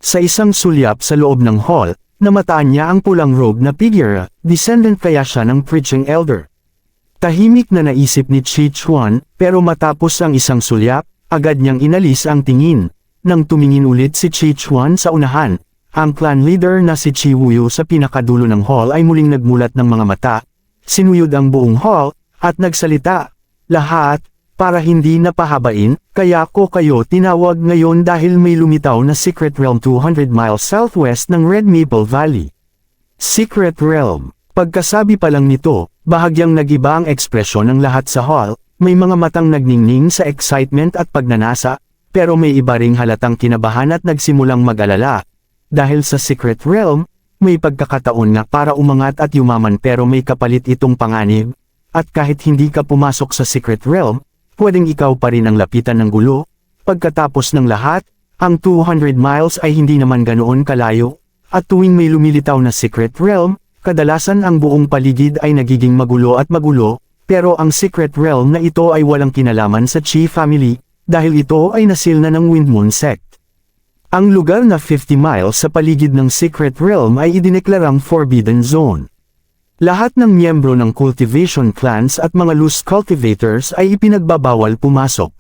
B: Sa isang sulyap sa loob ng hall, namataan niya ang pulang robe na figure, descendant kaya siya ng preaching elder. Tahimik na naisip ni Chi Chuan, pero matapos ang isang sulyap, agad niyang inalis ang tingin. Nang tumingin ulit si Chi Chuan sa unahan, ang clan leader na si Chi Wuyu sa pinakadulo ng hall ay muling nagmulat ng mga mata. Sinuyod ang buong hall, at nagsalita, "Lahat, para hindi napahabain, kaya ko kayo tinawag ngayon dahil may lumitaw na Secret Realm 200 miles southwest ng Red Maple Valley." Secret Realm. Pagkasabi pa lang nito, bahagyang nagiba ang ekspresyon ng lahat sa hall. May mga matang nagningning sa excitement at pagnanasa, pero may iba ring halatang kinabahan at nagsimulang mag-alala. Dahil sa Secret Realm, may pagkakataon na para umangat at yumaman pero may kapalit itong panganib. At kahit hindi ka pumasok sa Secret Realm, pwedeng ikaw pa rin ang lapitan ng gulo. Pagkatapos ng lahat, ang 200 miles ay hindi naman ganoon kalayo, at tuwing may lumilitaw na Secret Realm, kadalasan ang buong paligid ay nagiging magulo at magulo. Pero ang Secret Realm na ito ay walang kinalaman sa Chi family, dahil ito ay nasilna ng Wind Moon Sect. Ang lugar na 50 miles sa paligid ng Secret Realm ay idineklarang Forbidden Zone. Lahat ng miyembro ng cultivation clans at mga loose cultivators ay ipinagbabawal pumasok.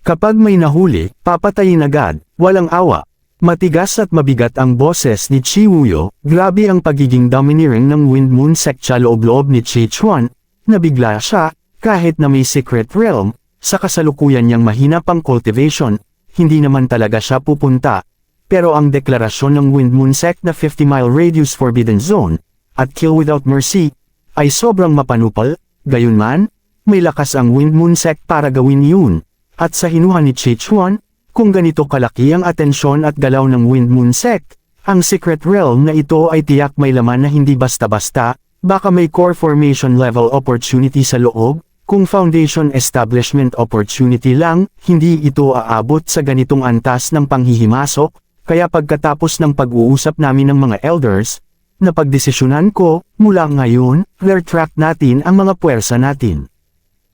B: Kapag may nahuli, papatayin agad, walang awa. Matigas at mabigat ang boses ni Chi Wuyu. Grabe ang pagiging domineering ng Wind Moon Sect sa loob-loob ni Chi Chuan. Nabigla siya, kahit na may Secret Realm, sa kasalukuyan niyang mahina pang cultivation, hindi naman talaga siya pupunta. Pero ang deklarasyon ng Wind Moon Sect na 50-mile radius Forbidden Zone, at Kill Without Mercy, ay sobrang mapanupal. Gayunman, may lakas ang Wind Moon Sect para gawin yun. At sa hinuha ni Chi Chuan, kung ganito kalaki ang atensyon at galaw ng Wind Moon Sect, ang Secret Realm na ito ay tiyak may laman na hindi basta-basta. Baka may core formation level opportunity sa loob. Kung foundation establishment opportunity lang, hindi ito aabot sa ganitong antas ng panghihimasok. Kaya pagkatapos ng pag-uusap namin ng mga elders, napagdesisyonan ko, mula ngayon, retract natin ang mga puwersa natin.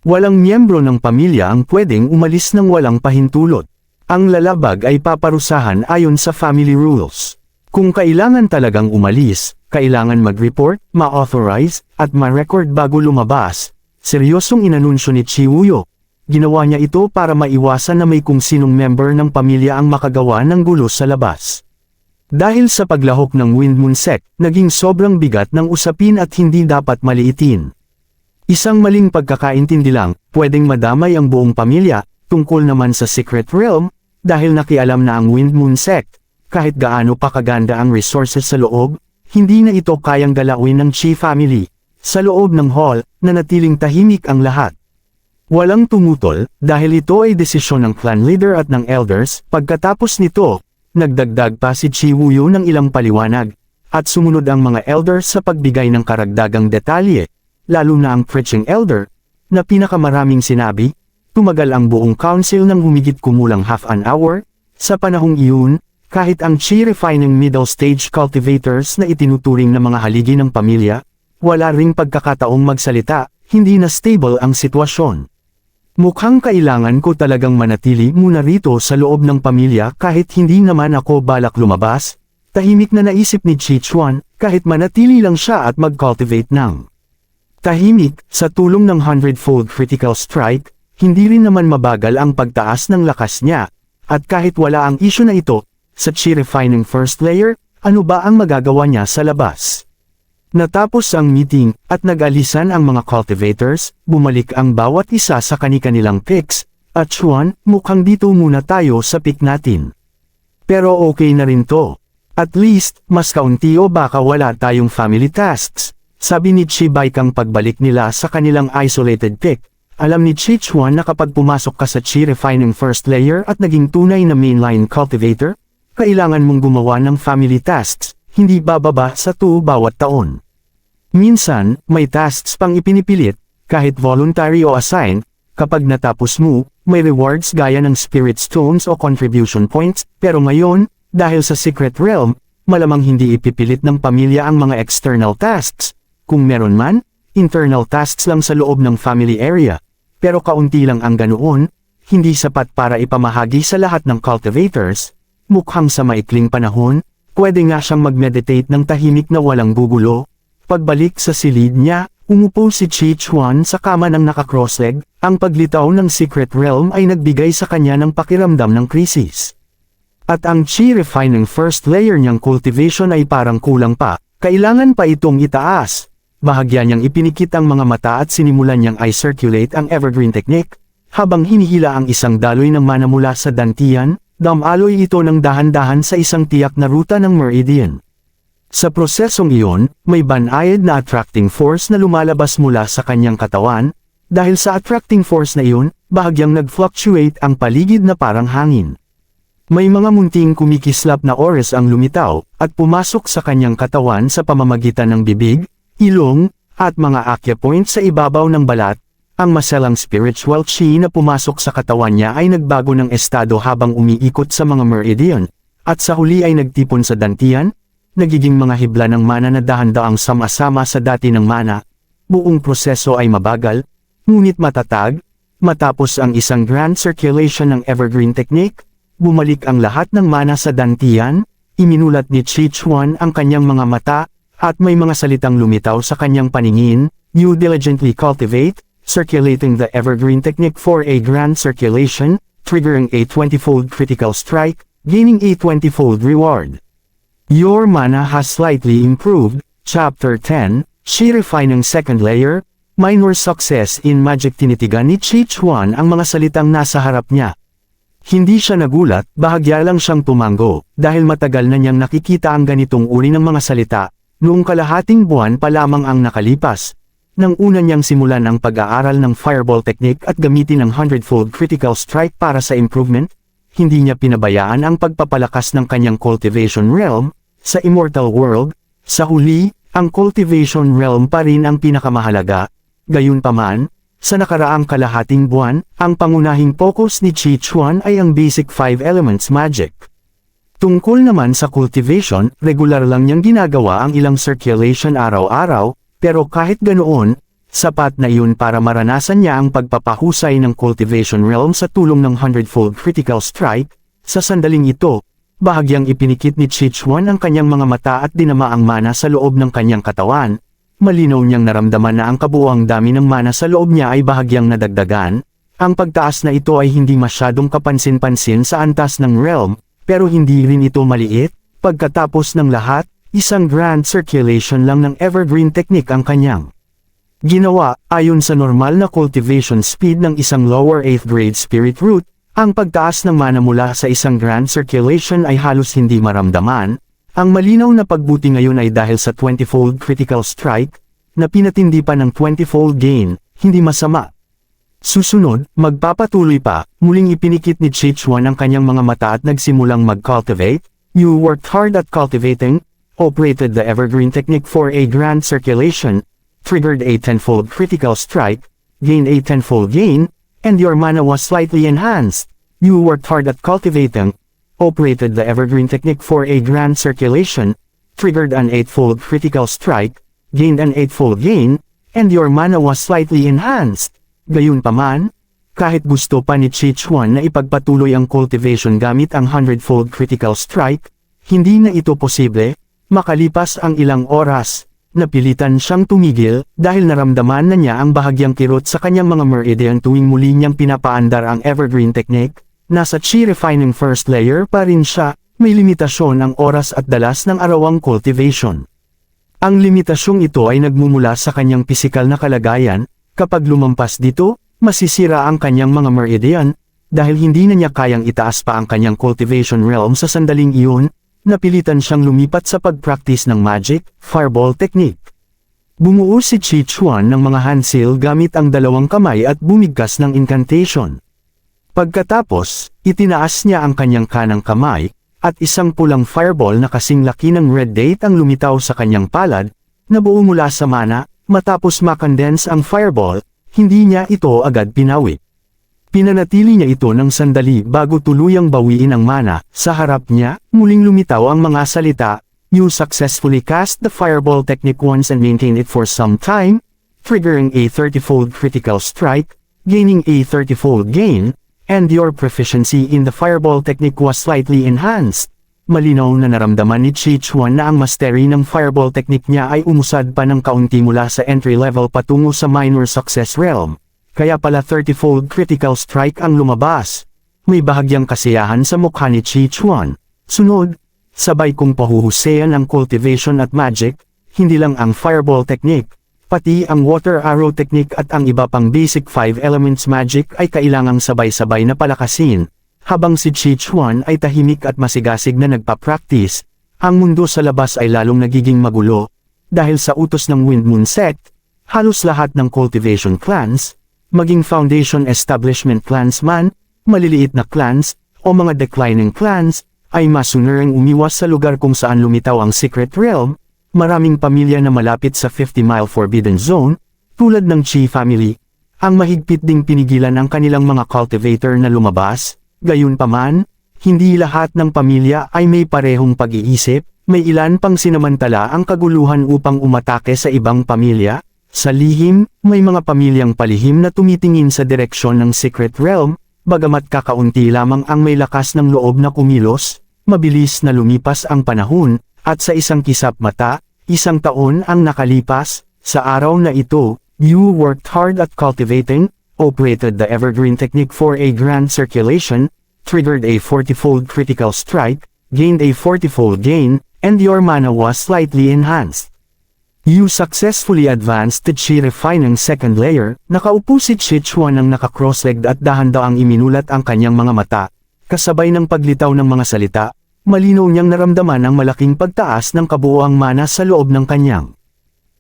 B: Walang miyembro ng pamilya ang pwedeng umalis ng walang pahintulot. Ang lalabag ay paparusahan ayon sa family rules. Kung kailangan talagang umalis, kailangan mag-report, ma-authorize, at ma-record bago lumabas. Seryosong inanunsyo ni Chi Wuyu. Ginawa niya ito para maiwasan na may kung sinong member ng pamilya ang makagawa ng gulo sa labas. Dahil sa paglahok ng Wind Moon Sect, naging sobrang bigat ng usapin at hindi dapat maliitin. Isang maling pagkakaintindi lang, pwedeng madamay ang buong pamilya, tungkol naman sa Secret Realm, dahil nakialam na ang Wind Moon Sect, kahit gaano pa kaganda ang resources sa loob, hindi na ito kayang galawin ng Chi family. Sa loob ng hall, nanatiling tahimik ang lahat. Walang tumutol, dahil ito ay desisyon ng clan leader at ng elders. Pagkatapos nito, nagdagdag pa si Chi Wuyu ng ilang paliwanag, at sumunod ang mga elders sa pagbigay ng karagdagang detalye, lalo na ang preaching elder, na pinakamaraming sinabi. Tumagal ang buong council ng humigit kumulang half an hour. Sa panahong iyon, kahit ang Chi refining middle stage cultivators na itinuturing na mga haligi ng pamilya, wala ring pagkakataong magsalita, hindi na stable ang sitwasyon. Mukhang kailangan ko talagang manatili muna rito sa loob ng pamilya kahit hindi naman ako balak lumabas. Tahimik na naisip ni Chi Chuan, kahit manatili lang siya at mag-cultivate ng tahimik. Sa tulong ng 100-fold critical strike, hindi rin naman mabagal ang pagtaas ng lakas niya, at kahit wala ang issue na ito, sa Chi refining first layer, ano ba ang magagawa niya sa labas? Natapos ang meeting, at nag-alisan ang mga cultivators, bumalik ang bawat isa sa kani-kanilang picks, at Chuan, mukhang dito muna tayo sa pick natin. Pero okay na rin to. At least, mas kaunti o baka wala tayong family tasks, sabi ni Chi Baikang pagbalik nila sa kanilang isolated pick. Alam ni Chi Chuan na kapag pumasok ka sa Chi refining first layer at naging tunay na mainline cultivator, kailangan mong gumawa ng family tasks, hindi bababa sa 2 bawat taon. Minsan, may tasks pang ipinipilit, kahit voluntary o assigned. Kapag natapos mo, may rewards gaya ng spirit stones o contribution points, pero ngayon, dahil sa Secret Realm, malamang hindi ipipilit ng pamilya ang mga external tasks. Kung meron man, internal tasks lang sa loob ng family area, pero kaunti lang ang ganoon, hindi sapat para ipamahagi sa lahat ng cultivators. Mukhang sa maikling panahon, pwede nga siyang mag-meditate ng tahimik na walang gugulo. Pagbalik sa silid niya, umupo si Chi Chuan sa kama ng naka-crossleg. Ang paglitaw ng Secret Realm ay nagbigay sa kanya ng pakiramdam ng krisis. At ang Chi refining first layer niyang cultivation ay parang kulang pa, kailangan pa itong itaas. Bahagya niyang ipinikit ang mga mata at sinimulan niyang i-circulate ang evergreen technique, habang hinihila ang isang daloy ng mana mula sa dantian. Damaloy ito ng dahan-dahan sa isang tiyak na ruta ng meridian. Sa prosesong iyon, may banayad na attracting force na lumalabas mula sa kanyang katawan. Dahil sa attracting force na iyon, bahagyang nag-fluctuate ang paligid na parang hangin. May mga munting kumikislap na oras ang lumitaw, at pumasok sa kanyang katawan sa pamamagitan ng bibig, ilong, at mga acupoints sa ibabaw ng balat. Ang maselang spiritual chi na pumasok sa katawan niya ay nagbago ng estado habang umiikot sa mga meridian, at sa huli ay nagtipon sa dantian, nagiging mga hibla ng mana na dahan-daang sama-sama sa dati ng mana. Buong proseso ay mabagal, ngunit matatag. Matapos ang isang grand circulation ng evergreen technique, bumalik ang lahat ng mana sa dantian. Iminulat ni Chi Chuan ang kanyang mga mata, at may mga salitang lumitaw sa kanyang paningin. You diligently cultivate, circulating the evergreen technique for a grand circulation, triggering a 20-fold critical strike, gaining a 20-fold reward. Your mana has slightly improved. Chapter 10, Chi refining second layer, minor success in magic. Tinitigan ni Chi Chuan ang mga salitang nasa harap niya. Hindi siya nagulat, bahagya lang siyang tumango, dahil matagal na niyang nakikita ang ganitong uri ng mga salita. Noong kalahating buwan pa lamang ang nakalipas, nang una niyang simulan ang pag-aaral ng fireball technique at gamitin ang 100-fold critical strike para sa improvement, hindi niya pinabayaan ang pagpapalakas ng kanyang cultivation realm. Sa immortal world, sa huli, ang cultivation realm pa rin ang pinakamahalaga. Gayunpaman, sa nakaraang kalahating buwan, ang pangunahing focus ni Chi Chuan ay ang basic 5 elements magic. Tungkol naman sa cultivation, regular lang niyang ginagawa ang ilang circulation araw-araw, pero kahit ganoon, sapat na iyon para maranasan niya ang pagpapahusay ng cultivation realm sa tulong ng 100-fold critical strike. Sa sandaling ito, bahagyang ipinikit ni Chi Chuan ang kanyang mga mata at dinama ang mana sa loob ng kanyang katawan. Malinaw niyang naramdaman na ang kabuuang dami ng mana sa loob niya ay bahagyang nadagdagan. Ang pagtaas na ito ay hindi masyadong kapansin-pansin sa antas ng realm, pero hindi rin ito maliit. Pagkatapos ng lahat, isang grand circulation lang ng evergreen technique ang kanyang Ginawa, ayon sa normal na cultivation speed ng isang lower 8th grade spirit root, ang pagtaas ng mana mula sa isang grand circulation ay halos hindi maramdaman. Ang malinaw na pagbuti ngayon ay dahil sa 20-fold critical strike, na pinatindi pa ng 20-fold gain, hindi masama. Susunod, magpapatuloy pa, muling ipinikit ni Chichuan ang kanyang mga mata at nagsimulang mag-cultivate. You worked hard at cultivating, operated the evergreen technique for a grand circulation, triggered a 10-fold critical strike, gained a 10-fold gain, and your mana was slightly enhanced. You worked hard at cultivating, operated the evergreen technique for a grand circulation, triggered an 8-fold critical strike, gained an 8-fold gain, and your mana was slightly enhanced. Gayunpaman, kahit gusto pa ni Chichuan na ipagpatuloy ang cultivation gamit ang 100-fold critical strike, hindi na ito posible. Makalipas ang ilang oras, napilitan siyang tumigil dahil naramdaman na niya ang bahagyang kirot sa kanyang mga meridian tuwing muli niyang pinapaandar ang evergreen technique. Nasa chi refining first layer pa rin siya, may limitasyon ang oras at dalas ng arawang cultivation. Ang limitasyong ito ay nagmumula sa kanyang pisikal na kalagayan. Kapag lumampas dito, masisira ang kanyang mga meridian, dahil hindi na niya kayang itaas pa ang kanyang cultivation realm sa sandaling iyon, napilitan siyang lumipat sa pag-practice ng magic, fireball technique. Bumuo si Chichuan ng mga hand seal gamit ang dalawang kamay at bumigkas ng incantation. Pagkatapos, itinaas niya ang kanyang kanang kamay, at isang pulang fireball na kasing laki ng red date ang lumitaw sa kanyang palad, na buo mula sa mana. Matapos makondense ang fireball, hindi niya ito agad pinawi. Pinanatili niya ito ng sandali bago tuluyang bawiin ang mana. Sa harap niya, muling lumitaw ang mga salita, "You successfully cast the fireball technique once and maintained it for some time, triggering a 30-fold critical strike, gaining a 30-fold gain, and your proficiency in the fireball technique was slightly enhanced." Malinaw na naramdaman ni Chichuan na ang mastery ng fireball technique niya ay umusad pa ng kaunti mula sa entry level patungo sa minor success realm. Kaya pala 30-fold critical strike ang lumabas. May bahagyang kasiyahan sa mukha ni Chichuan. Sunod, sabay kong pahuhusayan ang cultivation at magic, hindi lang ang fireball technique, pati ang water arrow technique at ang iba pang basic 5 elements magic ay kailangang sabay-sabay na palakasin. Habang si Chichuan ay tahimik at masigasig na nagpa-practice, ang mundo sa labas ay lalong nagiging magulo. Dahil sa utos ng Wind Moon Sect, halos lahat ng cultivation clans, maging foundation establishment clans man, maliliit na clans, o mga declining clans, ay masunuring umiwas sa lugar kung saan lumitaw ang secret realm. Maraming pamilya na malapit sa 50-mile forbidden zone, tulad ng Chi family, ang mahigpit ding pinigilan ang kanilang mga cultivator na lumabas. Gayunpaman, hindi lahat ng pamilya ay may parehong pag-iisip, may ilan pang sinamantala ang kaguluhan upang umatake sa ibang pamilya. Sa lihim, may mga pamilyang palihim na tumitingin sa direksyon ng secret realm, bagamat kakaunti lamang ang may lakas ng loob na kumilos. Mabilis na lumipas ang panahon, at sa isang kisap mata, isang taon ang nakalipas. Sa araw na ito, you worked hard at cultivating, operated the evergreen technique for a grand circulation, triggered a 40-fold critical strike, gained a 40-fold gain, and your mana was slightly enhanced. You successfully advanced to Chi refining second layer. Nakaupo si Chichuan ng naka-cross-legged at dahan-daang iminulat ang kanyang mga mata. Kasabay ng paglitaw ng mga salita, malinaw niyang naramdaman ang malaking pagtaas ng kabuoang mana sa loob ng kanyang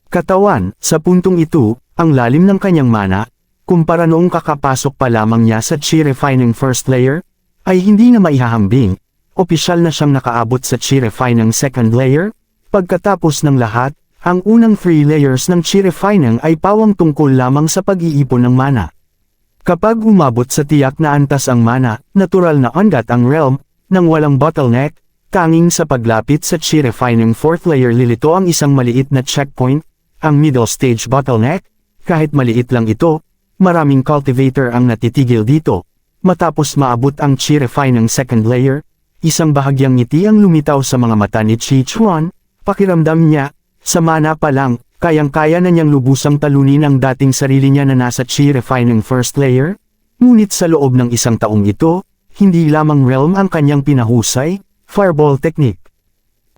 B: katawan. Sa puntong ito, ang lalim ng kanyang mana, kumpara noong kakapasok pa lamang niya sa Chi refining first layer, ay hindi na maihahambing. Opisyal na siyang nakaabot sa Chi refining second layer. Pagkatapos ng lahat, ang unang 3 layers ng Chi refining ay pawang tungkol lamang sa pag-iipon ng mana. Kapag umabot sa tiyak na antas ang mana, natural na ungat ang realm, nang walang bottleneck, tanging sa paglapit sa Chi refining 4th layer lilito ang isang maliit na checkpoint, ang middle stage bottleneck. Kahit maliit lang ito, maraming cultivator ang natitigil dito. Matapos maabot ang Chi refining second layer, isang bahagyang ngiti ang lumitaw sa mga mata ni Chichuan. Pakiramdam niya, sa mana pa lang, kayang-kaya na niyang lubusang talunin ang dating sarili niya na nasa Chi refining first layer. Ngunit sa loob ng isang taong ito, hindi lamang realm ang kanyang pinahusay, fireball technique.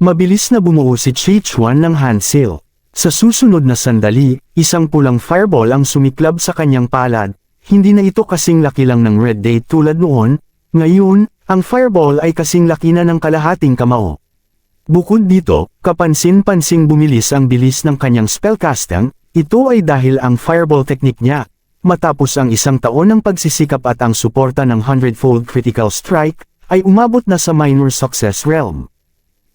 B: Mabilis na bumuo si Chichuan ng hand seal. Sa susunod na sandali, isang pulang fireball ang sumiklab sa kanyang palad. Hindi na ito kasing laki lang ng Red Day tulad noon, ngayon, ang fireball ay kasing laki na ng kalahating kamao. Bukod dito, kapansin-pansing bumilis ang bilis ng kanyang spellcasting, ito ay dahil ang fireball technique niya. Matapos ang isang taon ng pagsisikap at ang suporta ng 100-fold critical strike, ay umabot na sa minor success realm.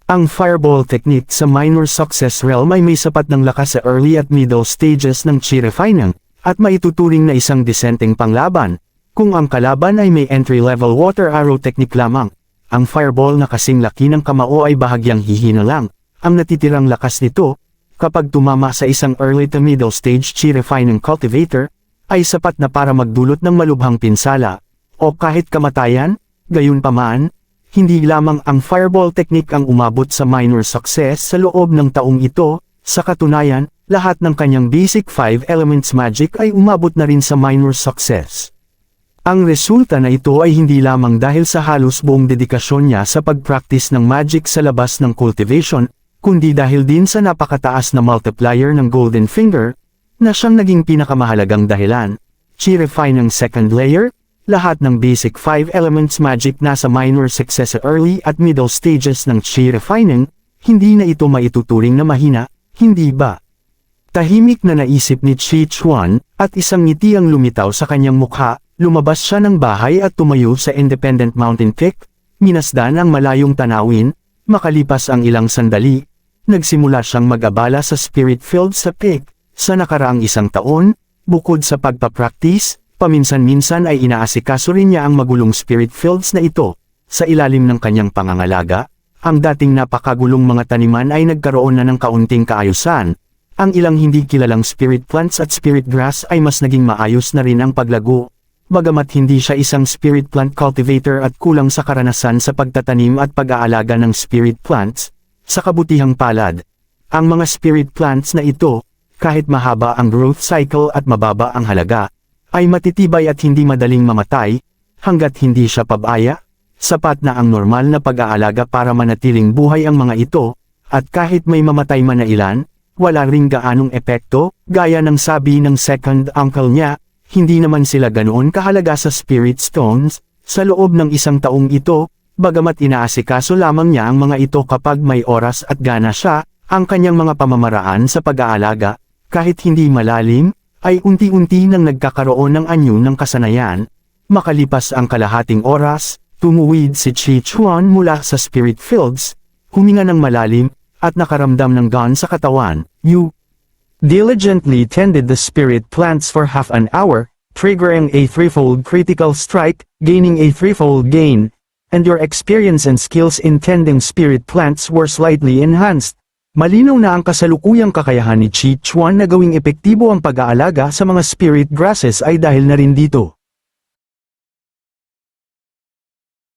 B: Ang fireball technique sa minor success realm ay may sapat ng lakas sa early at middle stages ng chi refining, at maituturing na isang disenteng panglaban. Kung ang kalaban ay may entry-level water arrow technique lamang, ang fireball na kasing laki ng kamao ay bahagyang hihina lang. Ang natitirang lakas nito, kapag tumama sa isang early to middle stage chi refining cultivator, ay sapat na para magdulot ng malubhang pinsala, o kahit kamatayan. Gayunpaman, hindi lamang ang fireball technique ang umabot sa minor success sa loob ng taong ito, sa katunayan, lahat ng kanyang basic 5 elements magic ay umabot na rin sa minor success. Ang resulta na ito ay hindi lamang dahil sa halos buong dedikasyon niya sa pag-practice ng magic sa labas ng cultivation, kundi dahil din sa napakataas na multiplier ng Golden Finger, na siyang naging pinakamahalagang dahilan. Chi refining second layer, lahat ng basic 5 elements magic nasa minor success sa early at middle stages ng chi refining, hindi na ito maituturing na mahina, hindi ba? Tahimik na naisip ni Chi Chuan, at isang ngiti ang lumitaw sa kanyang mukha, lumabas siya ng bahay at tumayo sa Independent Mountain Peak, minasdan ang malayong tanawin, makalipas ang ilang sandali, nagsimula siyang mag-abala sa spirit field sa peak. Sa nakaraang isang taon, bukod sa pagpapractice, paminsan-minsan ay inaasikaso rin niya ang magulong spirit fields na ito. Sa ilalim ng kanyang pangangalaga, ang dating napakagulong mga taniman ay nagkaroon na ng kaunting kaayusan. Ang ilang hindi kilalang spirit plants at spirit grass ay mas naging maayos na rin ang paglago. Bagamat hindi siya isang spirit plant cultivator at kulang sa karanasan sa pagtatanim at pag-aalaga ng spirit plants, sa kabutihang palad, ang mga spirit plants na ito, kahit mahaba ang growth cycle at mababa ang halaga, ay matitibay at hindi madaling mamatay, hanggat hindi siya pabaya, sapat na ang normal na pag-aalaga para manatiling buhay ang mga ito, at kahit may mamatay man na ilan, wala ring gaanong epekto, gaya ng sabi ng second uncle niya, hindi naman sila ganoon kahalaga sa spirit stones. Sa loob ng isang taong ito, bagamat inaasikaso lamang niya ang mga ito kapag may oras at gana siya, ang kanyang mga pamamaraan sa pag-aalaga, kahit hindi malalim, ay unti-unti nang nagkakaroon ng anyo ng kasanayan. Makalipas ang kalahating oras, tumuwid si Chi Chuan mula sa spirit fields, huminga ng malalim, at nakaramdam ng gaan sa katawan. You diligently tended the spirit plants for half an hour, triggering a threefold critical strike, gaining a threefold gain, and your experience and skills in tending spirit plants were slightly enhanced. Malinaw na ang kasalukuyang kakayahan ni Chi Chuan na gawing epektibo ang pag-aalaga sa mga spirit grasses ay dahil na rin dito.